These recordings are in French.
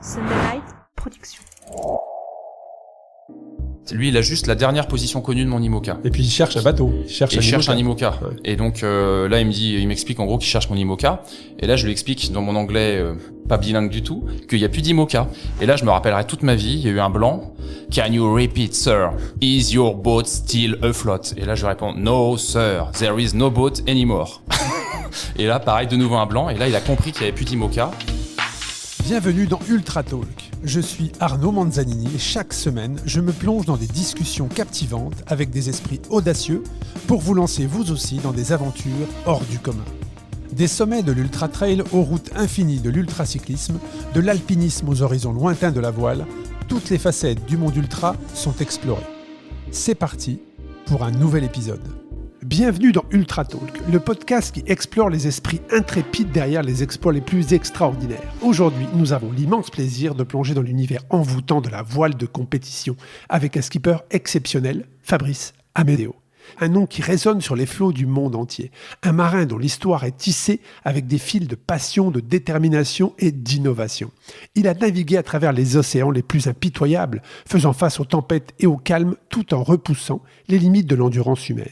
Sunday Night Production. Lui, il a juste la dernière position connue de mon IMOCA. Et puis il cherche un bateau. Il cherche un IMOCA. Ouais. Et donc là, il m'explique en gros qu'il cherche mon IMOCA. Et là, je lui explique dans mon anglais pas bilingue du tout qu'il y a plus d'IMOCA. Et là, je me rappellerai toute ma vie. Il y a eu un blanc. Can you repeat, sir? Is your boat still afloat? Et là, je réponds no, sir. There is no boat anymore. Et là, pareil, de nouveau un blanc. Et là, il a compris qu'il y avait plus d'IMOCA. Bienvenue dans Ultra Talk. Je suis Arnaud Manzanini et chaque semaine, je me plonge dans des discussions captivantes avec des esprits audacieux pour vous lancer vous aussi dans des aventures hors du commun. Des sommets de l'ultra trail aux routes infinies de l'ultracyclisme, de l'alpinisme aux horizons lointains de la voile, toutes les facettes du monde ultra sont explorées. C'est parti pour un nouvel épisode. Bienvenue dans Ultra Talk, le podcast qui explore les esprits intrépides derrière les exploits les plus extraordinaires. Aujourd'hui, nous avons l'immense plaisir de plonger dans l'univers envoûtant de la voile de compétition avec un skipper exceptionnel, Fabrice Amedeo. Un nom qui résonne sur les flots du monde entier. Un marin dont l'histoire est tissée avec des fils de passion, de détermination et d'innovation. Il a navigué à travers les océans les plus impitoyables, faisant face aux tempêtes et au calme tout en repoussant les limites de l'endurance humaine.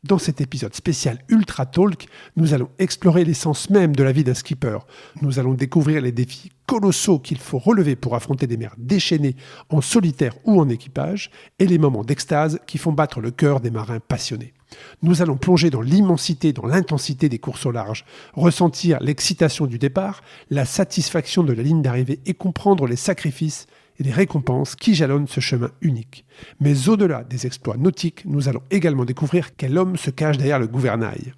Dans cet épisode spécial Ultra Talk, nous allons explorer l'essence même de la vie d'un skipper. Nous allons découvrir les défis colossaux qu'il faut relever pour affronter des mers déchaînées en solitaire ou en équipage et les moments d'extase qui font battre le cœur des marins passionnés. Nous allons plonger dans l'immensité, dans l'intensité des courses au large, ressentir l'excitation du départ, la satisfaction de la ligne d'arrivée et comprendre les sacrifices et les récompenses qui jalonnent ce chemin unique. Mais au-delà des exploits nautiques, nous allons également découvrir quel homme se cache derrière le gouvernail.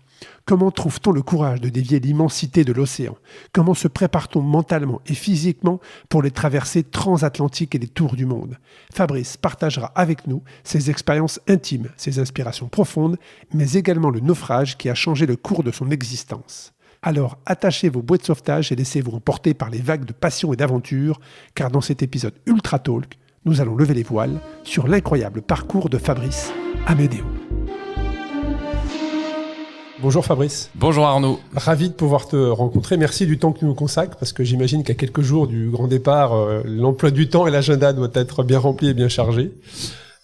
Comment trouve-t-on le courage de dévier l'immensité de l'océan? Comment se prépare-t-on mentalement et physiquement pour les traversées transatlantiques et les tours du monde? Fabrice partagera avec nous ses expériences intimes, ses inspirations profondes, mais également le naufrage qui a changé le cours de son existence. Alors attachez vos bouées de sauvetage et laissez-vous emporter par les vagues de passion et d'aventure, car dans cet épisode Ultra Talk, nous allons lever les voiles sur l'incroyable parcours de Fabrice Amedeo. Bonjour Fabrice. Bonjour Arnaud. Ravi de pouvoir te rencontrer. Merci du temps que tu nous consacres, parce que j'imagine qu'à quelques jours du grand départ, l'emploi du temps et l'agenda doit être bien rempli et bien chargé.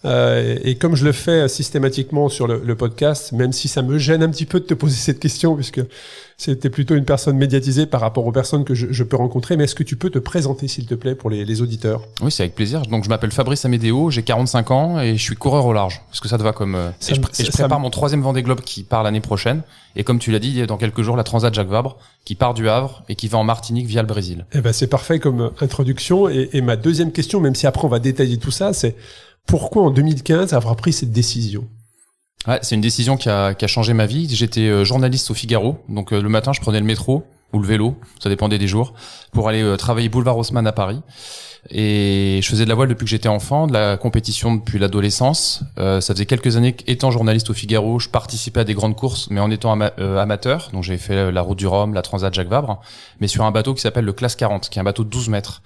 Et comme je le fais systématiquement sur le podcast, même si ça me gêne un petit peu de te poser cette question, puisque c'était plutôt une personne médiatisée par rapport aux personnes que je peux rencontrer, mais est-ce que tu peux te présenter, s'il te plaît, pour les auditeurs? Oui, c'est avec plaisir. Donc, je m'appelle Fabrice Amedeo, j'ai 45 ans et je suis coureur au large. Est-ce que ça te va comme... je prépare mon 3e Vendée Globe qui part l'année prochaine. Et comme tu l'as dit, il y a dans quelques jours la Transat Jacques Vabre qui part du Havre et qui va en Martinique via le Brésil. Eh ben, c'est parfait comme introduction. Et ma deuxième question, même si après on va détailler tout ça, c'est pourquoi en 2015 avoir pris cette décision? Ouais, c'est une décision qui a changé ma vie. J'étais journaliste au Figaro, donc le matin je prenais le métro ou le vélo, ça dépendait des jours, pour aller travailler boulevard Haussmann à Paris. Et je faisais de la voile depuis que j'étais enfant, de la compétition depuis l'adolescence. Ça faisait quelques années qu'étant journaliste au Figaro, je participais à des grandes courses, mais en étant amateur. Donc j'ai fait la Route du Rhum, la Transat Jacques Vabre, mais sur un bateau qui s'appelle le Classe 40, qui est un bateau de 12 mètres.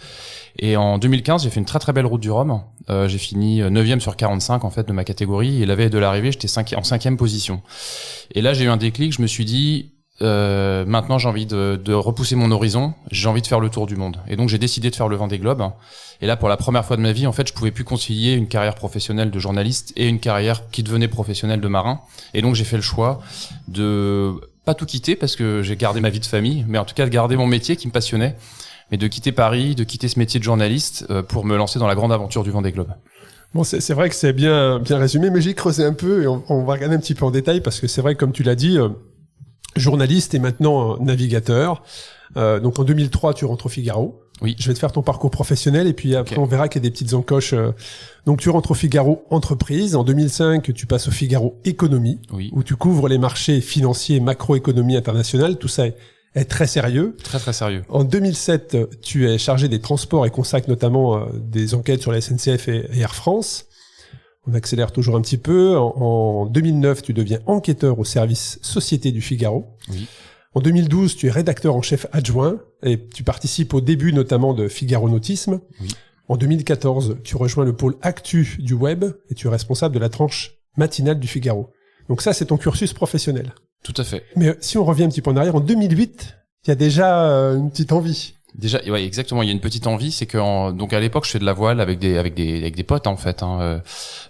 Et en 2015, j'ai fait une très très belle Route du Rhum. J'ai fini 9e sur 45 en fait de ma catégorie. Et la veille de l'arrivée, j'étais en 5e position. Et là, j'ai eu un déclic. Je me suis dit, maintenant j'ai envie de repousser mon horizon, j'ai envie de faire le tour du monde. Et donc j'ai décidé de faire le Vendée Globe. Et là, pour la première fois de ma vie, en fait, je pouvais plus concilier une carrière professionnelle de journaliste et une carrière qui devenait professionnelle de marin. Et donc j'ai fait le choix de pas tout quitter parce que j'ai gardé ma vie de famille, mais en tout cas de garder mon métier qui me passionnait, mais de quitter Paris, de quitter ce métier de journaliste pour me lancer dans la grande aventure du Vendée Globe. Bon, c'est vrai que c'est bien résumé, mais j'ai creusé un peu et on va regarder un petit peu en détail parce que c'est vrai que comme tu l'as dit, journaliste et maintenant navigateur. Donc en 2003, tu rentres au Figaro. Oui. Je vais te faire ton parcours professionnel et puis après on verra qu'il y a des petites encoches. Donc tu rentres au Figaro Entreprise. En 2005, tu passes au Figaro Économie, oui, où tu couvres les marchés financiers, macroéconomie internationale. Tout ça est très sérieux. Très très sérieux. En 2007, tu es chargé des transports et consacres notamment des enquêtes sur la SNCF et Air France. On accélère toujours un petit peu. En 2009, tu deviens enquêteur au service Société du Figaro. Oui. En 2012, tu es rédacteur en chef adjoint et tu participes au début notamment de Figaro Nautisme. Oui. En 2014, tu rejoins le pôle Actu du web et tu es responsable de la tranche matinale du Figaro. Donc ça, c'est ton cursus professionnel. Tout à fait. Mais si on revient un petit peu en arrière, en 2008, il y a déjà une petite envie. Déjà, ouais, exactement. Il y a une petite envie, c'est que donc à l'époque, je fais de la voile avec des potes en fait.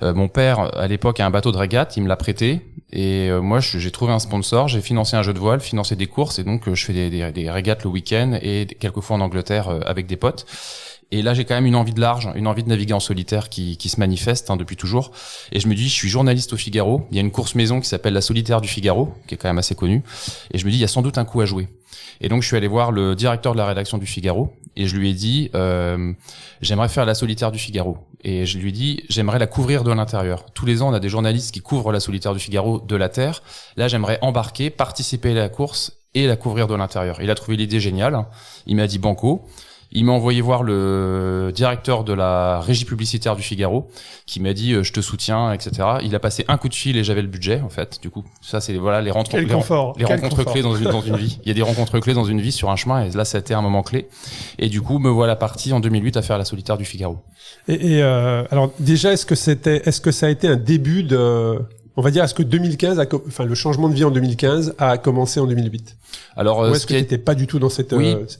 Mon père, à l'époque, a un bateau de régate, il me l'a prêté, et moi, j'ai trouvé un sponsor, j'ai financé un jeu de voile, financé des courses, et donc je fais des régates le week-end et quelques fois en Angleterre avec des potes. Et là, j'ai quand même une envie de large, une envie de naviguer en solitaire qui se manifeste depuis toujours. Et je me dis, je suis journaliste au Figaro. Il y a une course maison qui s'appelle la Solitaire du Figaro, qui est quand même assez connue. Et je me dis, il y a sans doute un coup à jouer. Et donc, je suis allé voir le directeur de la rédaction du Figaro et je lui ai dit, j'aimerais faire la Solitaire du Figaro. Et je lui ai dit, j'aimerais la couvrir de l'intérieur. Tous les ans, on a des journalistes qui couvrent la Solitaire du Figaro de la terre. Là, j'aimerais embarquer, participer à la course et la couvrir de l'intérieur. Il a trouvé l'idée géniale. Il m'a dit banco. Il m'a envoyé voir le directeur de la régie publicitaire du Figaro, qui m'a dit je te soutiens, etc. Il a passé un coup de fil et j'avais le budget en fait. Du coup, ça c'est voilà les rencontres, les rencontres clés dans une vie. Il y a des rencontres clés dans une vie sur un chemin et là ça a été un moment clé. Et du coup, me voilà parti en 2008 à faire la Solitaire du Figaro. Alors déjà, est-ce que ça a été un début de, on va dire, est-ce que 2015 le changement de vie en 2015 a commencé en 2008? Alors, ou est-ce que t'étais pas du tout dans cette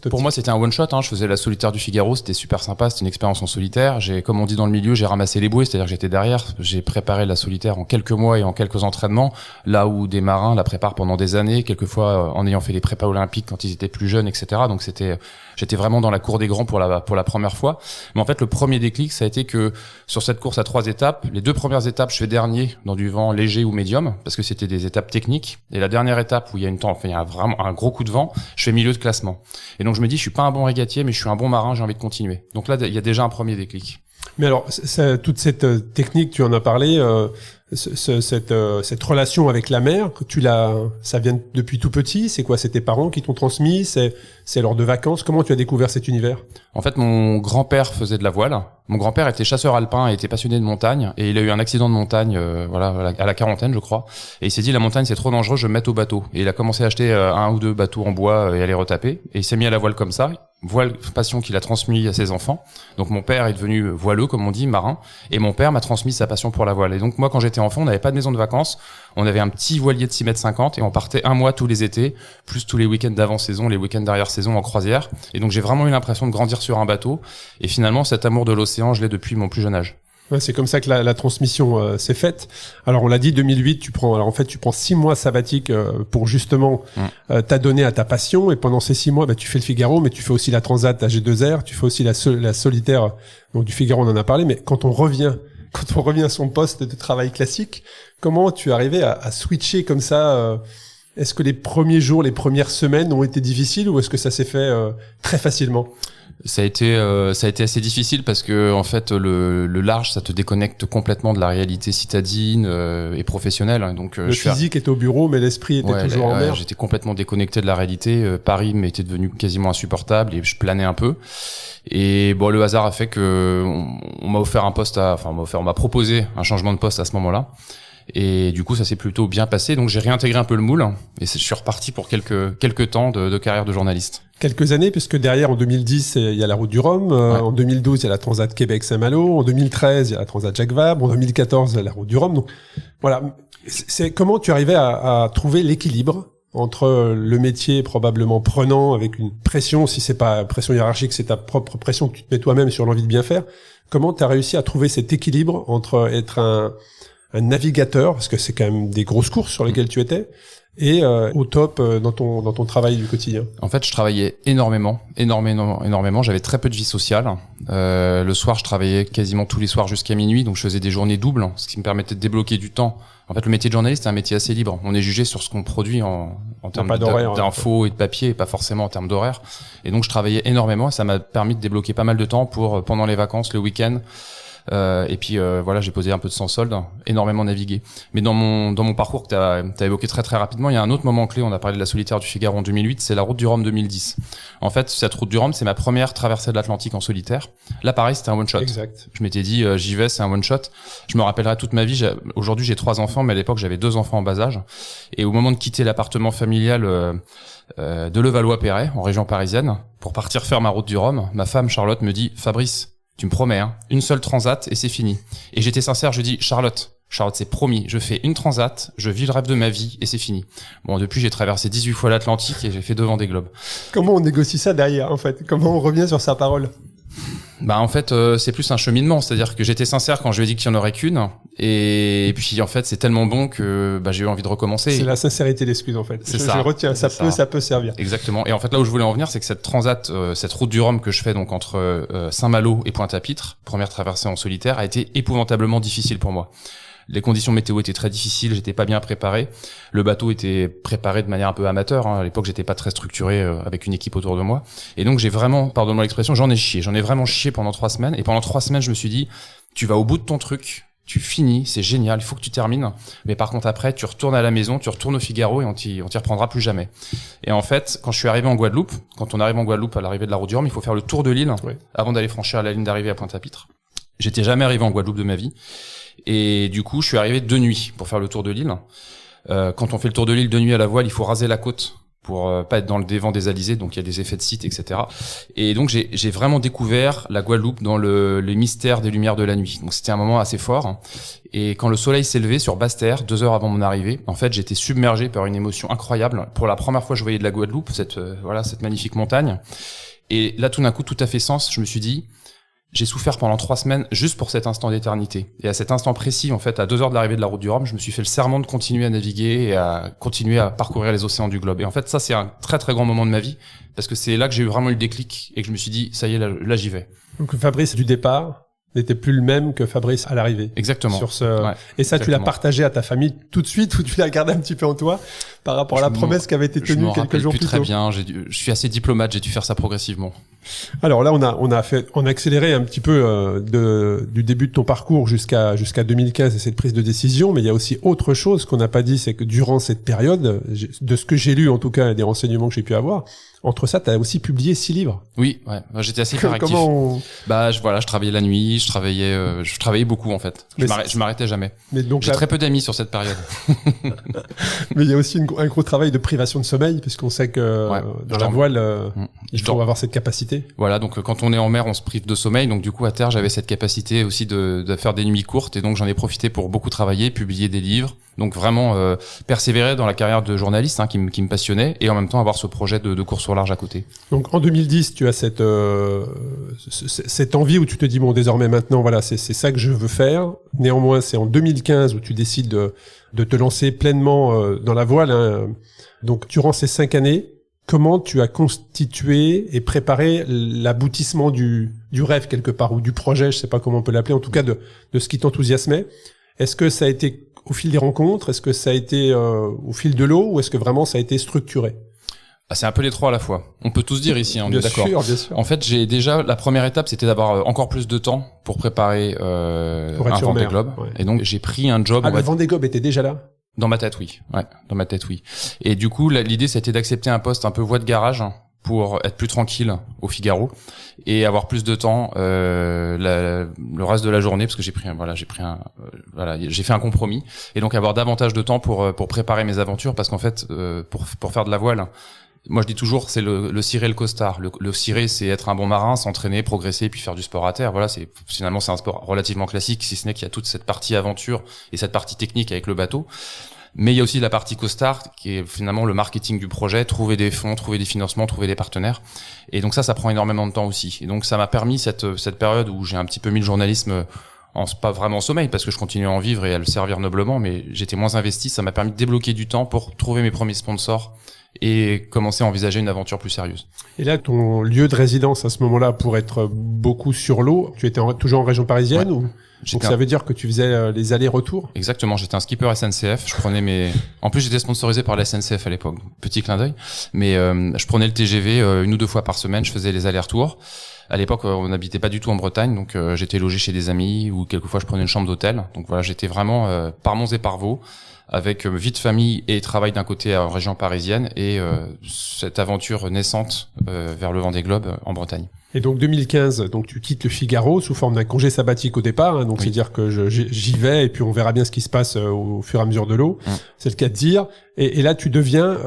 pour moi, c'était un one shot, Je faisais la Solitaire du Figaro. C'était super sympa. C'était une expérience en solitaire. Comme on dit dans le milieu, j'ai ramassé les bouées. C'est-à-dire que j'étais derrière. J'ai préparé la solitaire en quelques mois et en quelques entraînements. Là où des marins la préparent pendant des années, quelquefois en ayant fait les prépas olympiques quand ils étaient plus jeunes, etc. Donc j'étais vraiment dans la cour des grands pour la première fois. Mais en fait, le premier déclic, ça a été que sur cette course à 3 étapes, les 2 premières étapes, je fais dernier dans du vent léger ou médium parce que c'était des étapes techniques. Et la dernière étape où il y a vraiment un gros coup de vent, je fais milieu de classement. Et donc je me dis, je suis pas un bon régatier, mais je suis un bon marin, j'ai envie de continuer. Donc là, il y a déjà un premier déclic. Mais alors, toute cette technique, tu en as parlé, cette relation avec la mer, ça vient depuis tout petit. C'est quoi? C'est tes parents qui t'ont transmis? C'est lors de vacances? Comment tu as découvert cet univers? En fait, mon grand-père faisait de la voile. Mon grand-père était chasseur alpin et était passionné de montagne. Et il a eu un accident de montagne, à la quarantaine, je crois. Et il s'est dit, la montagne, c'est trop dangereux, je vais me mettre au bateau. Et il a commencé à acheter 1 ou 2 bateaux en bois et à les retaper. Et il s'est mis à la voile comme ça. Voile, passion qu'il a transmis à ses enfants. Donc mon père est devenu voileux, comme on dit, marin. Et mon père m'a transmis sa passion pour la voile. Et donc moi, quand j'étais enfant, on n'avait pas de maison de vacances. On avait un petit voilier de 6,50 m et on partait 1 mois tous les étés, plus tous les week-ends d'avant-saison, les week-ends d'arrière-saison en croisière. Et donc j'ai vraiment eu l'impression de grandir sur un bateau. Et finalement, cet amour de l'océan, je l'ai depuis mon plus jeune âge. Ouais, c'est comme ça que la transmission s'est faite. Alors on l'a dit, 2008, tu prends 6 mois sabbatiques pour justement t'adonner à ta passion. Et pendant ces 6 mois, tu fais le Figaro, mais tu fais aussi la Transat AG2R, tu fais aussi la solitaire. Donc du Figaro, on en a parlé. Mais quand on revient à son poste de travail classique, comment tu es arrivé à switcher comme ça Est-ce que les premiers jours, les premières semaines ont été difficiles ou est-ce que ça s'est fait très facilement? Ça a été assez difficile parce que en fait le large ça te déconnecte complètement de la réalité citadine et professionnelle. Donc le physique était au bureau mais l'esprit était toujours en mer. J'étais complètement déconnecté de la réalité. Paris m'était devenu quasiment insupportable et je planais un peu. Et bon, le hasard a fait que on m'a offert on m'a proposé un changement de poste à ce moment-là. Et du coup, ça s'est plutôt bien passé. Donc, j'ai réintégré un peu le moule et je suis reparti pour quelques temps de carrière de journaliste. Quelques années, puisque derrière, en 2010, il y a la route du Rhum. En 2012, il y a la Transat Québec-Saint-Malo. En 2013, il y a la Transat Jacques Vabre. En 2014, il y a la route du Rhum. Donc, voilà. C'est comment tu arrivais à trouver l'équilibre entre le métier probablement prenant avec une pression, si c'est pas pression hiérarchique, c'est ta propre pression que tu te mets toi-même sur l'envie de bien faire. Comment tu as réussi à trouver cet équilibre entre être un navigateur, parce que c'est quand même des grosses courses sur lesquelles tu étais, et au top dans ton travail du quotidien? En fait, je travaillais énormément. J'avais très peu de vie sociale. Le soir, je travaillais quasiment tous les soirs jusqu'à minuit, donc je faisais des journées doubles, ce qui me permettait de débloquer du temps. En fait, le métier de journaliste est un métier assez libre. On est jugé sur ce qu'on produit en termes d'infos et de papier, et pas forcément en termes d'horaire. Et donc, je travaillais énormément, et ça m'a permis de débloquer pas mal de temps pour pendant les vacances, le week-end. Et puis j'ai posé un peu de sans solde, énormément navigué. Mais dans mon parcours que t'as évoqué très très rapidement, il y a un autre moment clé. On a parlé de la Solitaire du Figaro en 2008, c'est la route du Rhum 2010. En fait, cette route du Rhum, c'est ma première traversée de l'Atlantique en solitaire. Là, pareil, c'était un one shot. Exact. Je m'étais dit, j'y vais, c'est un one shot. Je me rappellerai toute ma vie. Aujourd'hui, j'ai 3 enfants, mais à l'époque, j'avais 2 enfants en bas âge. Et au moment de quitter l'appartement familial de Levallois-Perret, en région parisienne, pour partir faire ma route du Rhum, ma femme Charlotte me dit, Fabrice, tu me promets, une seule transat et c'est fini. Et j'étais sincère, je dis, Charlotte, Charlotte, c'est promis, je fais une transat, je vis le rêve de ma vie et c'est fini. Bon, depuis, j'ai traversé 18 fois l'Atlantique et j'ai fait 2 Vendée Globe. Comment on négocie ça derrière, en fait? Comment on revient sur sa parole? Bah, en fait, c'est plus un cheminement. C'est-à-dire que j'étais sincère quand je lui ai dit qu'il n'y en aurait qu'une. Et puis, en fait, c'est tellement bon que, j'ai eu envie de recommencer. C'est la sincérité l'excuse, en fait. C'est ça. Je retiens, ça peut servir. Exactement. Et en fait, là où je voulais en venir, c'est que cette transat, cette route du Rhum que je fais donc entre Saint-Malo et Pointe-à-Pitre, première traversée en solitaire, a été épouvantablement difficile pour moi. Les conditions météo étaient très difficiles, j'étais pas bien préparé. Le bateau était préparé de manière un peu amateur. À l'époque, j'étais pas très structuré avec une équipe autour de moi. Et donc, j'ai vraiment, pardonne-moi l'expression, j'en ai vraiment chié pendant 3 semaines. Et pendant 3 semaines, je me suis dit, tu vas au bout de ton truc, tu finis, c'est génial, il faut que tu termines. Mais par contre, après, tu retournes à la maison, tu retournes au Figaro et on t'y reprendra plus jamais. Et en fait, quand je suis arrivé en Guadeloupe, quand on arrive en Guadeloupe à l'arrivée de la route du Rhum, il faut faire le tour de l'île avant d'aller franchir la ligne d'arrivée à Pointe-à-Pitre. J'étais jamais arrivé en Guadeloupe de ma vie. Et du coup, je suis arrivé de nuit pour faire le tour de l'île. Quand on fait le tour de l'île de nuit à la voile, il faut raser la côte pour pas être dans le dévent des alizés, donc il y a des effets de site, etc. Et donc j'ai vraiment découvert la Guadeloupe dans les mystères des lumières de la nuit. Donc c'était un moment assez fort. Et quand le soleil s'est levé sur Basse-Terre, 2 heures avant mon arrivée, en fait j'étais submergé par une émotion incroyable. Pour la première fois, je voyais de la Guadeloupe, cette magnifique montagne. Et là, tout d'un coup, tout a fait sens. Je me suis dit, j'ai souffert pendant 3 semaines juste pour cet instant d'éternité. Et à cet instant précis, en fait, à 2 heures de l'arrivée de la route du Rhum, je me suis fait le serment de continuer à naviguer et à continuer à parcourir les océans du globe. Et en fait, ça, c'est un très très grand moment de ma vie parce que c'est là que j'ai eu vraiment eu le déclic et que je me suis dit, ça y est, là j'y vais. Donc Fabrice du départ n'était plus le même que Fabrice à l'arrivée. Exactement. Et ça, exactement. Tu l'as partagé à ta famille tout de suite ou tu l'as gardé un petit peu en toi par rapport à la promesse qui avait été tenue quelques jours plus tôt? Je me rappelle plus très bien. Je suis assez diplomate, j'ai dû faire ça progressivement. Alors là, on a accéléré un petit peu du début de ton parcours jusqu'à 2015 et cette prise de décision, mais il y a aussi autre chose qu'on n'a pas dit, c'est que durant cette période, de ce que j'ai lu en tout cas et des renseignements que j'ai pu avoir, entre ça, tu as aussi publié 6 livres. Oui, ouais. J'étais assez hyperactif. Je travaillais la nuit, je travaillais beaucoup en fait. Je m'arrêtais jamais. Mais donc j'ai très peu d'amis sur cette période. Mais il y a aussi un gros travail de privation de sommeil, puisqu'on sait que dans la voile, il faut avoir cette capacité. Voilà, donc quand on est en mer, on se prive de sommeil. Donc du coup, à terre, j'avais cette capacité aussi de faire des nuits courtes, et donc j'en ai profité pour beaucoup travailler, publier des livres. Donc vraiment persévérer dans la carrière de journaliste qui me passionnait, et en même temps avoir ce projet de course au large à côté. Donc en 2010, tu as cette envie où tu te dis bon, désormais maintenant voilà, c'est ça que je veux faire. Néanmoins, c'est en 2015 où tu décides de te lancer pleinement dans la voile. Donc durant ces 5 années, comment tu as constitué et préparé l'aboutissement du rêve quelque part, ou du projet, je sais pas comment on peut l'appeler, en tout cas de ce qui t'enthousiasmait? Est-ce que ça a été au fil des rencontres? Est-ce que ça a été au fil de l'eau? Ou est-ce que vraiment ça a été structuré? C'est un peu les trois à la fois. On peut tous dire ici, on est d'accord. Bien sûr. En fait, la première étape, c'était d'avoir encore plus de temps pour préparer un Vendée Globe. Ouais. Et donc, j'ai pris un job. Le Vendée Globe était déjà là? Dans ma tête, oui. Ouais, dans ma tête, oui. Et du coup, l'idée, c'était d'accepter un poste un peu voie de garage pour être plus tranquille au Figaro et avoir plus de temps le reste de la journée, parce que j'ai fait un compromis, et donc avoir davantage de temps pour préparer mes aventures, parce qu'en fait pour faire de la voile, moi je dis toujours, c'est le ciré et le costard. Le ciré, c'est être un bon marin, s'entraîner, progresser et puis faire du sport à terre. Voilà, finalement c'est un sport relativement classique, si ce n'est qu'il y a toute cette partie aventure et cette partie technique avec le bateau. Mais il y a aussi la partie costard qui est finalement le marketing du projet, trouver des fonds, trouver des financements, trouver des partenaires. Et donc ça prend énormément de temps aussi. Et donc ça m'a permis cette période où j'ai un petit peu mis le journalisme pas vraiment en sommeil, parce que je continuais à en vivre et à le servir noblement, mais j'étais moins investi. Ça m'a permis de débloquer du temps pour trouver mes premiers sponsors et commencer à envisager une aventure plus sérieuse. Et là, ton lieu de résidence à ce moment-là, pour être beaucoup sur l'eau, tu étais toujours en région parisienne, ou? Donc ça veut dire que tu faisais les allers-retours? Exactement, j'étais un skipper SNCF, je prenais en plus j'étais sponsorisé par la SNCF à l'époque, petit clin d'œil, mais je prenais le TGV 1 ou 2 fois par semaine, je faisais les allers-retours. À l'époque, on n'habitait pas du tout en Bretagne, donc j'étais logé chez des amis, ou quelquefois je prenais une chambre d'hôtel. Donc voilà, j'étais vraiment par Mons et par Vaux, avec vie de famille et travail d'un côté en région parisienne, et cette aventure naissante vers le Vendée Globe en Bretagne. Et donc 2015, donc tu quittes le Figaro sous forme d'un congé sabbatique au départ, donc oui. C'est dire que j'y vais et puis on verra bien ce qui se passe au fur et à mesure de l'eau, c'est le cas de dire. Et là tu deviens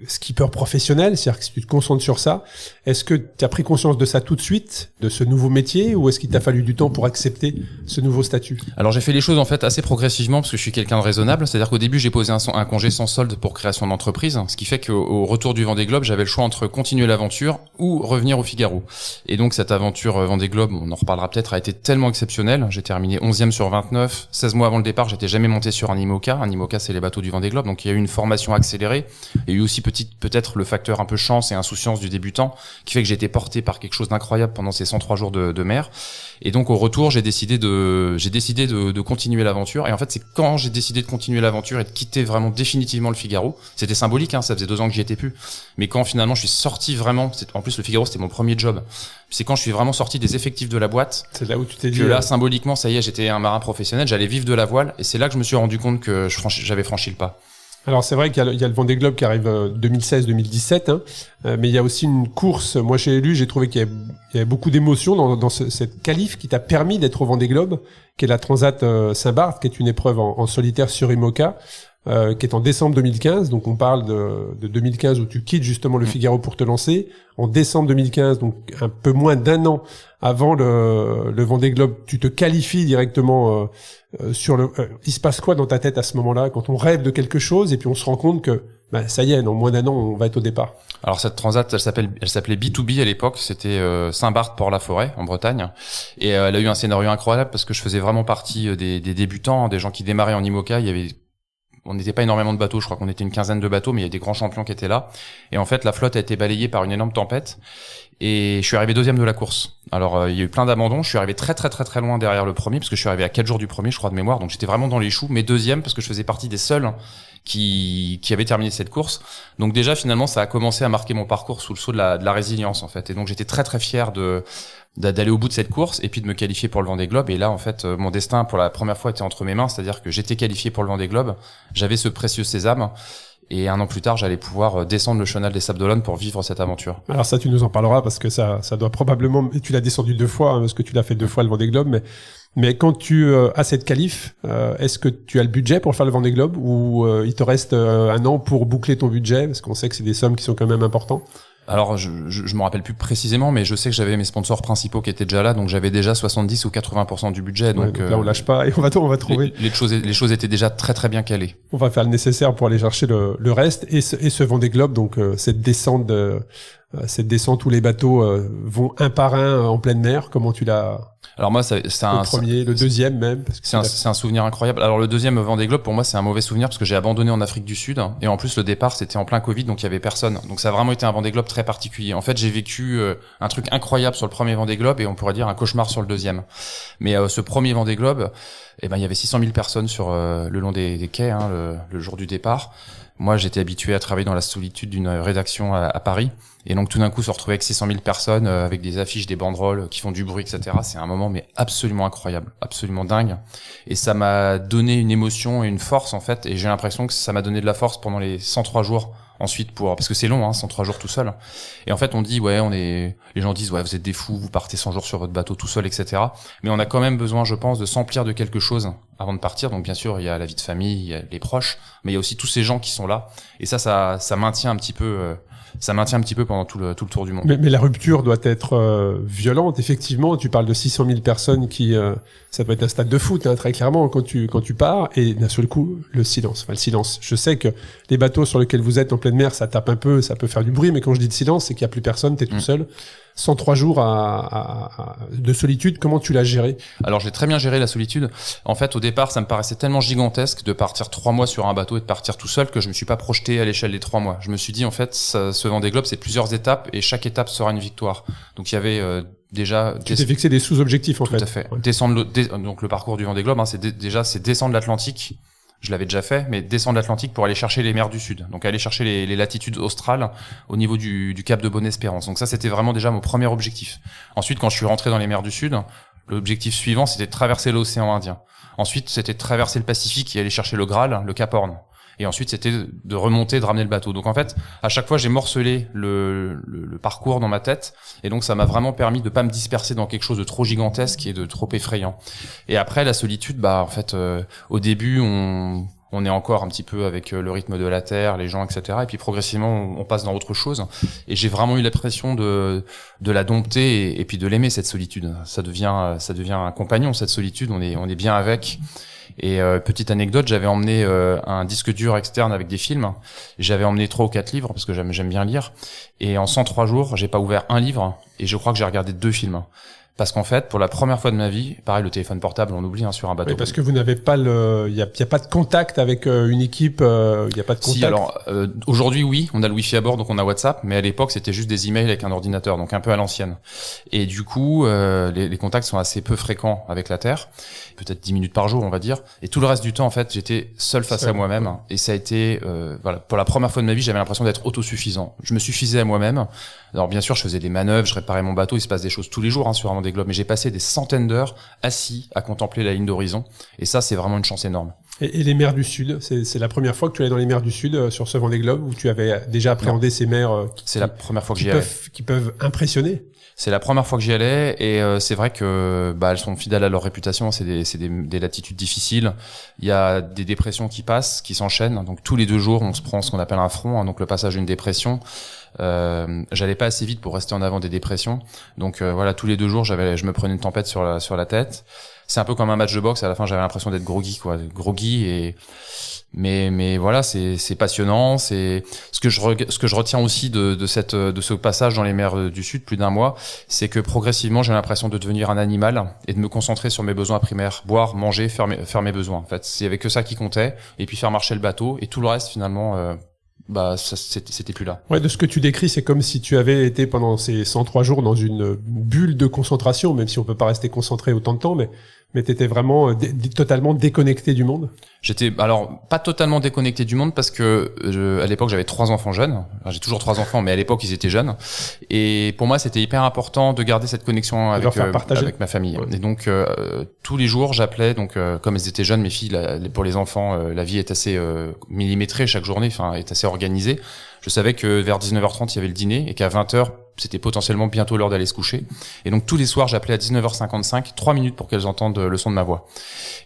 skipper professionnel, c'est-à-dire que si tu te concentres sur ça, est-ce que tu as pris conscience de ça tout de suite, de ce nouveau métier, ou est-ce qu'il t'a fallu du temps pour accepter ce nouveau statut? Alors j'ai fait les choses en fait assez progressivement parce que je suis quelqu'un de raisonnable, c'est-à-dire qu'au début j'ai posé un congé sans solde pour création d'entreprise, ce qui fait qu'au retour du Vendée Globe, j'avais le choix entre continuer l'aventure ou revenir au Figaro. Et donc cette aventure Vendée Globe, on en reparlera peut-être, a été tellement exceptionnelle. J'ai terminé 11e sur 29, 16 mois avant le départ, j'étais jamais monté sur un IMOCA. Un IMOCA, c'est les bateaux du Vendée Globe, donc il y a eu une formation accélérée. Il y a eu aussi peut-être le facteur un peu chance et insouciance du débutant qui fait que j'ai été porté par quelque chose d'incroyable pendant ces 103 jours de mer. Et donc au retour, j'ai décidé de continuer l'aventure. Et en fait, c'est quand j'ai décidé de continuer l'aventure et de quitter vraiment définitivement le Figaro, c'était symbolique, hein, ça faisait 2 ans que j'y étais plus. Mais quand finalement je suis sorti vraiment, en plus le Figaro c'était mon premier job. C'est quand je suis vraiment sorti des effectifs de la boîte. C'est là où tu t'es dit que là symboliquement, ça y est, j'étais un marin professionnel, j'allais vivre de la voile. Et c'est là que je me suis rendu compte que j'avais franchi le pas. Alors c'est vrai qu'il y a le Vendée Globe qui arrive 2016-2017, hein, mais il y a aussi une course. Moi j'ai trouvé qu'il y avait beaucoup d'émotions dans cette qualif qui t'a permis d'être au Vendée Globe, qui est la Transat Saint-Barth, qui est une épreuve en solitaire sur IMOCA, qui est en décembre 2015. Donc on parle de 2015 où tu quittes justement le Figaro pour te lancer. En décembre 2015, donc un peu moins d'1 an avant le Vendée Globe, tu te qualifies directement sur le. Il se passe quoi dans ta tête à ce moment-là quand on rêve de quelque chose et puis on se rend compte que ça y est, dans moins d'1 an, on va être au départ. Alors cette transat, elle s'appelait B2B à l'époque, c'était Saint-Barth Port-la-Forêt en Bretagne, et elle a eu un scénario incroyable parce que je faisais vraiment partie des débutants, des gens qui démarraient en IMOCA. On n'était pas énormément de bateaux, je crois qu'on était une quinzaine de bateaux, mais il y a des grands champions qui étaient là. Et en fait, la flotte a été balayée par une énorme tempête. Et je suis arrivé 2e de la course. Alors, il y a eu plein d'abandons. Je suis arrivé très loin derrière le premier, parce que je suis arrivé à 4 jours du premier, je crois, de mémoire. Donc, j'étais vraiment dans les choux. Mais 2e, parce que je faisais partie des seuls qui avaient terminé cette course. Donc, déjà, finalement, ça a commencé à marquer mon parcours sous le sceau de la résilience, en fait. Et donc, j'étais très fier d'aller au bout de cette course et puis de me qualifier pour le Vendée Globe. Et là, en fait, mon destin pour la première fois était entre mes mains, c'est-à-dire que j'étais qualifié pour le Vendée Globe, j'avais ce précieux sésame, et 1 an plus tard, j'allais pouvoir descendre le chenal des Sables d'Olonne pour vivre cette aventure. Alors ça, tu nous en parleras parce que ça doit probablement, et tu l'as descendu 2 fois, hein, parce que tu l'as fait 2 fois le Vendée Globe, mais quand tu as cette qualif, est-ce que tu as le budget pour faire le Vendée Globe ou il te reste 1 an pour boucler ton budget, parce qu'on sait que c'est des sommes qui sont quand même importantes? Alors, je me rappelle plus précisément, mais je sais que j'avais mes sponsors principaux qui étaient déjà là, donc j'avais déjà 70 ou 80% du budget. Donc là, on lâche pas et on va trouver. Les choses étaient déjà très bien calées. On va faire le nécessaire pour aller chercher le reste et ce Vendée Globe, donc cette descente où les bateaux vont un par un en pleine mer. Comment tu l'as? Alors moi, c'est le premier, le deuxième même. Parce que c'est un souvenir incroyable. Alors le deuxième Vendée Globe, pour moi, c'est un mauvais souvenir parce que j'ai abandonné en Afrique du Sud. Et en plus, le départ, c'était en plein Covid, donc il y avait personne. Donc ça a vraiment été un Vendée Globe très particulier. En fait, j'ai vécu un truc incroyable sur le premier Vendée Globe et on pourrait dire un cauchemar sur le deuxième. Mais ce premier Vendée Globe, il y avait 600 000 personnes sur le long des quais, hein, le jour du départ. Moi, j'étais habitué à travailler dans la solitude d'une rédaction à Paris. Et donc, tout d'un coup, se retrouver avec 600 000 personnes, avec des affiches, des banderoles qui font du bruit, etc. C'est un moment, mais absolument incroyable, absolument dingue. Et ça m'a donné une émotion et une force, en fait. Et j'ai l'impression que ça m'a donné de la force pendant les 103 jours. Ensuite, parce que c'est long, hein, 103 jours tout seul. Et en fait, on dit, les gens disent, vous êtes des fous, vous partez 100 jours sur votre bateau tout seul, etc. Mais on a quand même besoin, je pense, de s'emplir de quelque chose avant de partir. Donc, bien sûr, il y a la vie de famille, il y a les proches, mais il y a aussi tous ces gens qui sont là. Et ça maintient un petit peu, pendant tout le tour du monde. Mais la rupture doit être violente. Effectivement, tu parles de 600 000 personnes qui, ça doit être un stade de foot, hein, très clairement, quand tu pars. Et d'un seul coup, le silence. Enfin, le silence. Je sais que les bateaux sur lesquels vous êtes en pleine mer, ça tape un peu, ça peut faire du bruit. Mais quand je dis de silence, c'est qu'il y a plus personne, t'es tout seul. 103 jours de solitude, comment tu l'as géré? Alors j'ai très bien géré la solitude. En fait, au départ, ça me paraissait tellement gigantesque de partir 3 mois sur un bateau et de partir tout seul que je me suis pas projeté à l'échelle des 3 mois. Je me suis dit, en fait, ce Vendée Globe, c'est plusieurs étapes et chaque étape sera une victoire. Donc il y avait déjà... Tu t'es fixé des sous-objectifs, en fait. Tout à fait. Ouais. Donc le parcours du Vendée Globe, hein, c'est descendre l'Atlantique. Je l'avais déjà fait, mais descendre l'Atlantique pour aller chercher les mers du Sud. Donc aller chercher les latitudes australes au niveau du cap de Bonne-Espérance. Donc ça, c'était vraiment déjà mon premier objectif. Ensuite, quand je suis rentré dans les mers du Sud, l'objectif suivant, c'était de traverser l'océan Indien. Ensuite, c'était de traverser le Pacifique et aller chercher le Graal, le Cap Horn. Et ensuite, c'était de remonter, de ramener le bateau. Donc en fait, à chaque fois, j'ai morcelé le parcours dans ma tête. Et donc ça m'a vraiment permis de pas me disperser dans quelque chose de trop gigantesque et de trop effrayant. Et après, la solitude, en fait, au début, on on est encore un petit peu avec le rythme de la terre, les gens, etc. Et puis progressivement, on passe dans autre chose. Et j'ai vraiment eu l'impression de la dompter et puis de l'aimer, cette solitude. Ça devient un compagnon, cette solitude. On est bien avec. Et petite anecdote, j'avais emmené un disque dur externe avec des films. J'avais emmené 3 ou 4 livres parce que j'aime bien lire. Et en 103 jours, j'ai pas ouvert un livre et je crois que j'ai regardé 2 films. Parce qu'en fait, pour la première fois de ma vie, pareil, le téléphone portable, on oublie sur un bateau. Oui, parce que vous n'avez pas il y a pas de contact avec une équipe, il y a pas de contact. Si, alors aujourd'hui oui, on a le Wi-Fi à bord, donc on a WhatsApp, mais à l'époque c'était juste des emails avec un ordinateur, donc un peu à l'ancienne. Et du coup, les contacts sont assez peu fréquents avec la Terre, peut-être 10 minutes par jour, on va dire. Et tout le reste du temps, en fait, j'étais seul face à moi-même. Et ça a été, voilà, pour la première fois de ma vie, j'avais l'impression d'être autosuffisant. Je me suffisais à moi-même. Alors bien sûr, je faisais des manœuvres, je réparais mon bateau, il se passe des choses tous les jours sur un Vendée Globe, mais j'ai passé des centaines d'heures assis à contempler la ligne d'horizon. Et ça, c'est vraiment une chance énorme. Et les mers du Sud, c'est la première fois que tu allais dans les mers du Sud sur ce Vendée Globe, où tu avais déjà appréhendé ces mers c'est la première fois que j'y allais. Qui peuvent impressionner. C'est la première fois que j'y allais et c'est vrai que elles sont fidèles à leur réputation. C'est des latitudes difficiles. Il y a des dépressions qui passent, qui s'enchaînent. Donc tous les 2 jours, on se prend ce qu'on appelle un front, donc le passage d'une dépression. J'allais pas assez vite pour rester en avant des dépressions. Donc voilà, tous les 2 jours, je me prenais une tempête sur la tête. C'est un peu comme un match de boxe. À la fin, j'avais l'impression d'être groggy mais voilà, c'est passionnant. C'est ce que je retiens aussi de ce passage dans les mers du Sud, plus d'1 mois, c'est que progressivement j'ai l'impression de devenir un animal et de me concentrer sur mes besoins primaires, boire, manger, faire mes besoins. En fait, il y avait que ça qui comptait, et puis faire marcher le bateau, et tout le reste finalement c'était plus là. Ouais, de ce que tu décris, c'est comme si tu avais été pendant ces 103 jours dans une bulle de concentration, même si on peut pas rester concentré autant de temps, mais t'étais vraiment totalement déconnecté du monde. J'étais pas totalement déconnecté du monde parce que à l'époque j'avais 3 enfants jeunes. Alors, j'ai toujours 3 enfants, mais à l'époque ils étaient jeunes. Et pour moi c'était hyper important de garder cette connexion avec ma famille. Ouais. Et donc tous les jours j'appelais. Donc comme elles étaient jeunes, mes filles, pour les enfants, la vie est assez millimétrée chaque journée, est assez organisée. Je savais que vers 19h30 il y avait le dîner et qu'à 20h c'était potentiellement bientôt l'heure d'aller se coucher. Et donc tous les soirs j'appelais à 19h55, 3 minutes pour qu'elles entendent le son de ma voix.